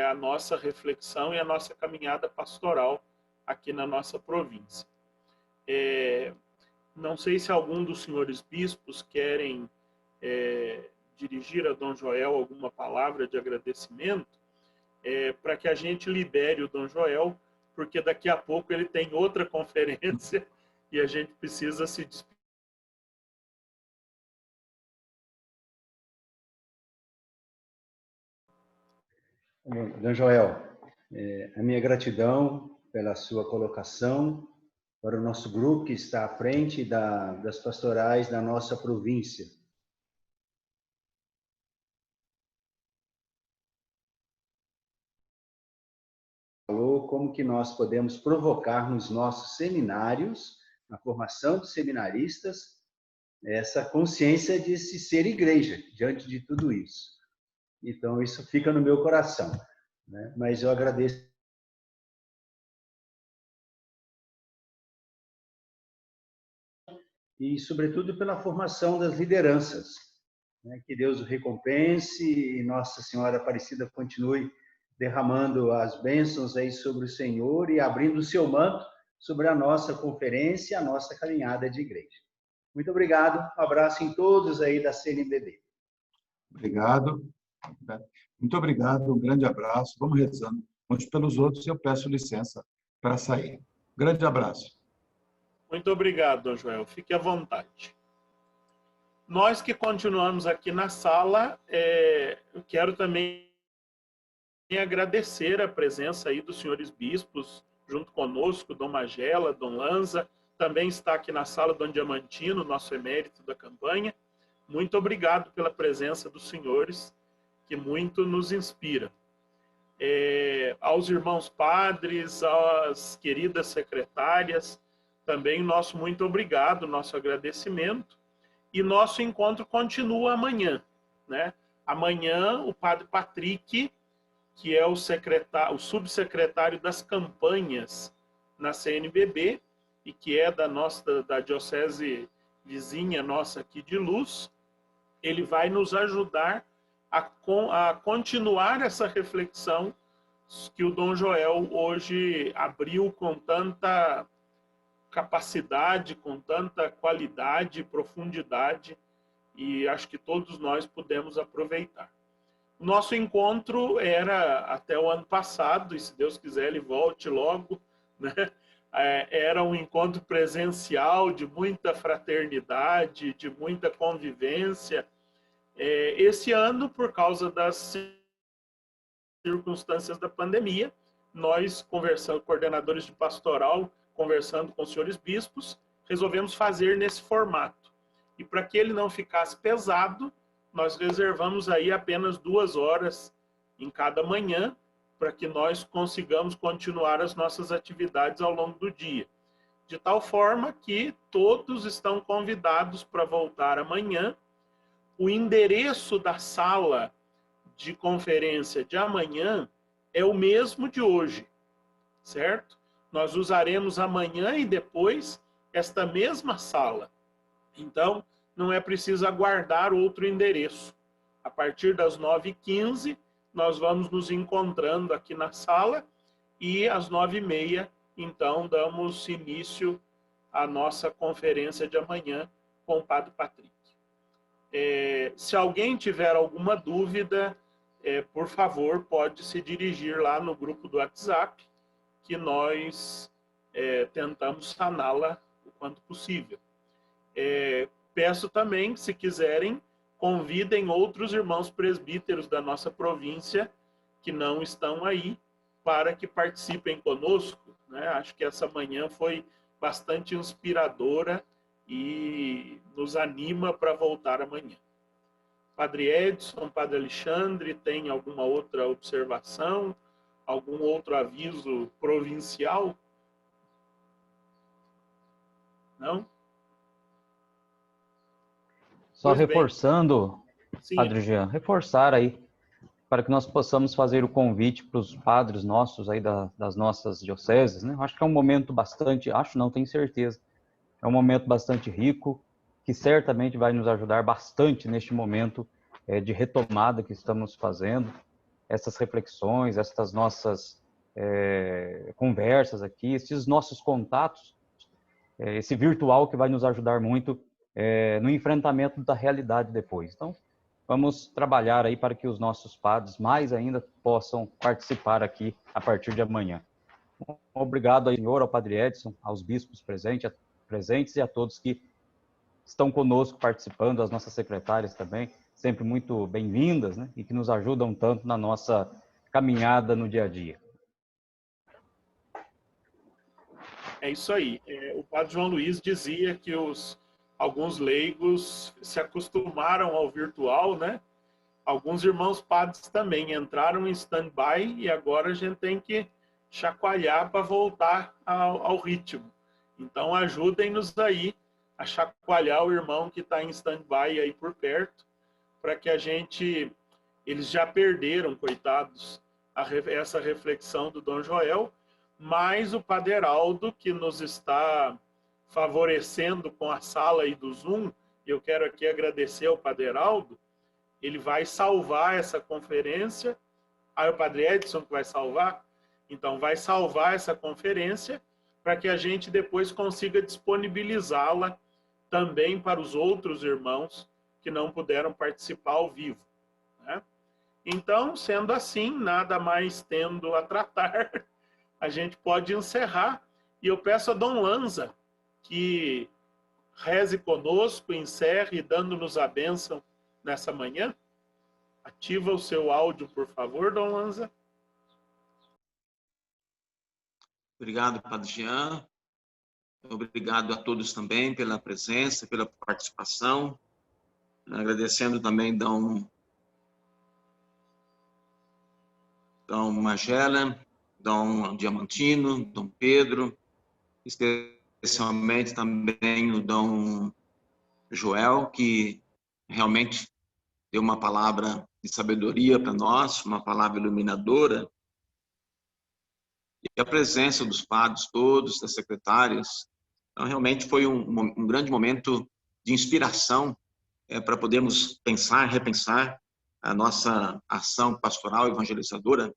a nossa reflexão e a nossa caminhada pastoral aqui na nossa província. Não sei se algum dos senhores bispos querem dirigir a Dom Joel alguma palavra de agradecimento, para que a gente libere o Dom Joel, porque daqui a pouco ele tem outra conferência e a gente precisa se despedir. Dom Joel, a minha gratidão pela sua colocação para o nosso grupo que está à frente das pastorais da nossa província. Falou como que nós podemos provocar nos nossos seminários, na formação dos seminaristas, essa consciência de se ser igreja diante de tudo isso. Então, isso fica no meu coração, né? Mas eu agradeço. E, sobretudo, pela formação das lideranças, né? Que Deus o recompense e Nossa Senhora Aparecida continue derramando as bênçãos aí sobre o Senhor e abrindo o seu manto sobre a nossa conferência, a nossa caminhada de igreja. Muito obrigado, um abraço em todos aí da CNBB. Obrigado. Muito obrigado, um grande abraço. Vamos rezando uns pelos outros e eu peço licença para sair. Grande abraço. Muito obrigado, Dom Joel. Fique à vontade. Nós que continuamos aqui na sala, eu quero também agradecer a presença aí dos senhores bispos, junto conosco, Dom Magela, Dom Lanza, também está aqui na sala Dom Diamantino, nosso emérito da campanha. Muito obrigado pela presença dos senhores, que muito nos inspira. Aos irmãos padres, às queridas secretárias, também nosso muito obrigado, nosso agradecimento. E nosso encontro continua amanhã, né? Amanhã, o padre Patrick, que é o subsecretário das campanhas na CNBB, e que é da diocese vizinha nossa aqui de Luz, ele vai nos ajudar a continuar essa reflexão que o Dom Joel hoje abriu com tanta capacidade, com tanta qualidade e profundidade, e acho que todos nós pudemos aproveitar. O nosso encontro era até o ano passado, e se Deus quiser ele volte logo, né? Era um encontro presencial de muita fraternidade, de muita convivência. Esse ano, por causa das circunstâncias da pandemia, nós, conversando, coordenadores de pastoral, conversando com os senhores bispos, resolvemos fazer nesse formato. E para que ele não ficasse pesado, nós reservamos aí apenas 2 horas em cada manhã, para que nós consigamos continuar as nossas atividades ao longo do dia. De tal forma que todos estão convidados para voltar amanhã. O endereço da sala de conferência de amanhã é o mesmo de hoje, certo? Nós usaremos amanhã e depois esta mesma sala. Então, não é preciso aguardar outro endereço. A partir das 9h15, nós vamos nos encontrando aqui na sala e às 9h30, então, damos início à nossa conferência de amanhã com o Padre Patrick. Se alguém tiver alguma dúvida, por favor, pode se dirigir lá no grupo do WhatsApp, que nós tentamos saná-la o quanto possível. Peço também, se quiserem, convidem outros irmãos presbíteros da nossa província que não estão aí para que participem conosco, né? Acho que essa manhã foi bastante inspiradora e nos anima para voltar amanhã. Padre Edson, Padre Alexandre, tem alguma outra observação? Algum outro aviso provincial? Não? Só reforçando, Padre Jean, reforçar aí para que nós possamos fazer o convite para os padres nossos aí das nossas dioceses, né? Acho que é um momento bastante, tenho certeza, é um momento bastante rico, que certamente vai nos ajudar bastante neste momento de retomada que estamos fazendo, essas reflexões, essas nossas conversas aqui, esses nossos contatos, esse virtual que vai nos ajudar muito no enfrentamento da realidade depois. Então, vamos trabalhar aí para que os nossos padres mais ainda possam participar aqui a partir de amanhã. Obrigado ao senhor, ao Padre Edson, aos bispos presentes e a todos que estão conosco participando, as nossas secretárias também, sempre muito bem-vindas, né? E que nos ajudam tanto na nossa caminhada no dia a dia. É isso aí. O Padre João Luiz dizia que alguns leigos se acostumaram ao virtual, né? Alguns irmãos padres também entraram em stand-by e agora a gente tem que chacoalhar para voltar ao ritmo. Então, ajudem-nos aí a chacoalhar o irmão que está em stand-by aí por perto, para que a gente... Eles já perderam, coitados, essa reflexão do Dom Joel, mas o Padre Heraldo, que nos está favorecendo com a sala aí do Zoom, eu quero aqui agradecer ao Padre Heraldo, ele vai salvar essa conferência. É o Padre Edson que vai salvar? Então, vai salvar essa conferência para que a gente depois consiga disponibilizá-la também para os outros irmãos que não puderam participar ao vivo, né? Então, sendo assim, nada mais tendo a tratar, a gente pode encerrar. E eu peço a Dom Lanza que reze conosco, encerre, dando-nos a bênção nessa manhã. Ativa o seu áudio, por favor, Dom Lanza. Obrigado, Padre Jean. Obrigado a todos também pela presença, pela participação. Agradecendo também Dom Magela, Dom Diamantino, Dom Pedro, especialmente também o Dom Joel, que realmente deu uma palavra de sabedoria para nós, uma palavra iluminadora. E a presença dos padres todos, das secretárias. Então, realmente foi um grande momento de inspiração para podermos pensar, repensar a nossa ação pastoral evangelizadora.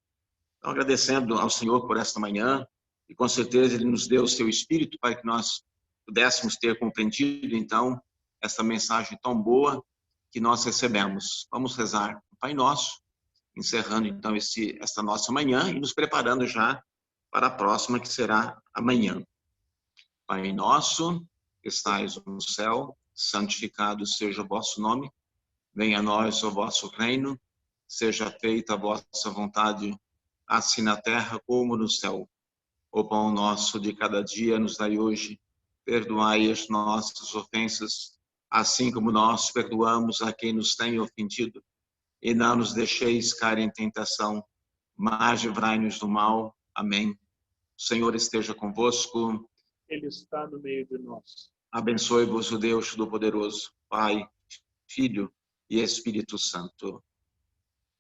Então, agradecendo ao Senhor por esta manhã, e com certeza Ele nos deu o seu Espírito para que nós pudéssemos ter compreendido, então, essa mensagem tão boa que nós recebemos. Vamos rezar o Pai Nosso, encerrando, então, esta nossa manhã e nos preparando já para a próxima, que será amanhã. Pai nosso, que estais no céu, santificado seja o vosso nome, venha a nós o vosso reino, seja feita a vossa vontade, assim na terra como no céu. O pão nosso de cada dia nos dai hoje, perdoai as nossas ofensas, assim como nós perdoamos a quem nos tem ofendido, e não nos deixeis cair em tentação, mas livrai-nos do mal. Amém. O Senhor esteja convosco. Ele está no meio de nós. Abençoe-vos o Deus Todo-Poderoso, Pai, Filho e Espírito Santo.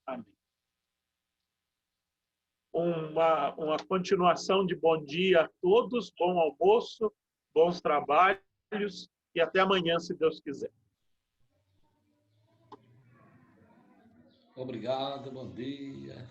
Amém. Uma continuação de bom dia a todos, bom almoço, bons trabalhos e até amanhã, se Deus quiser. Obrigado, bom dia.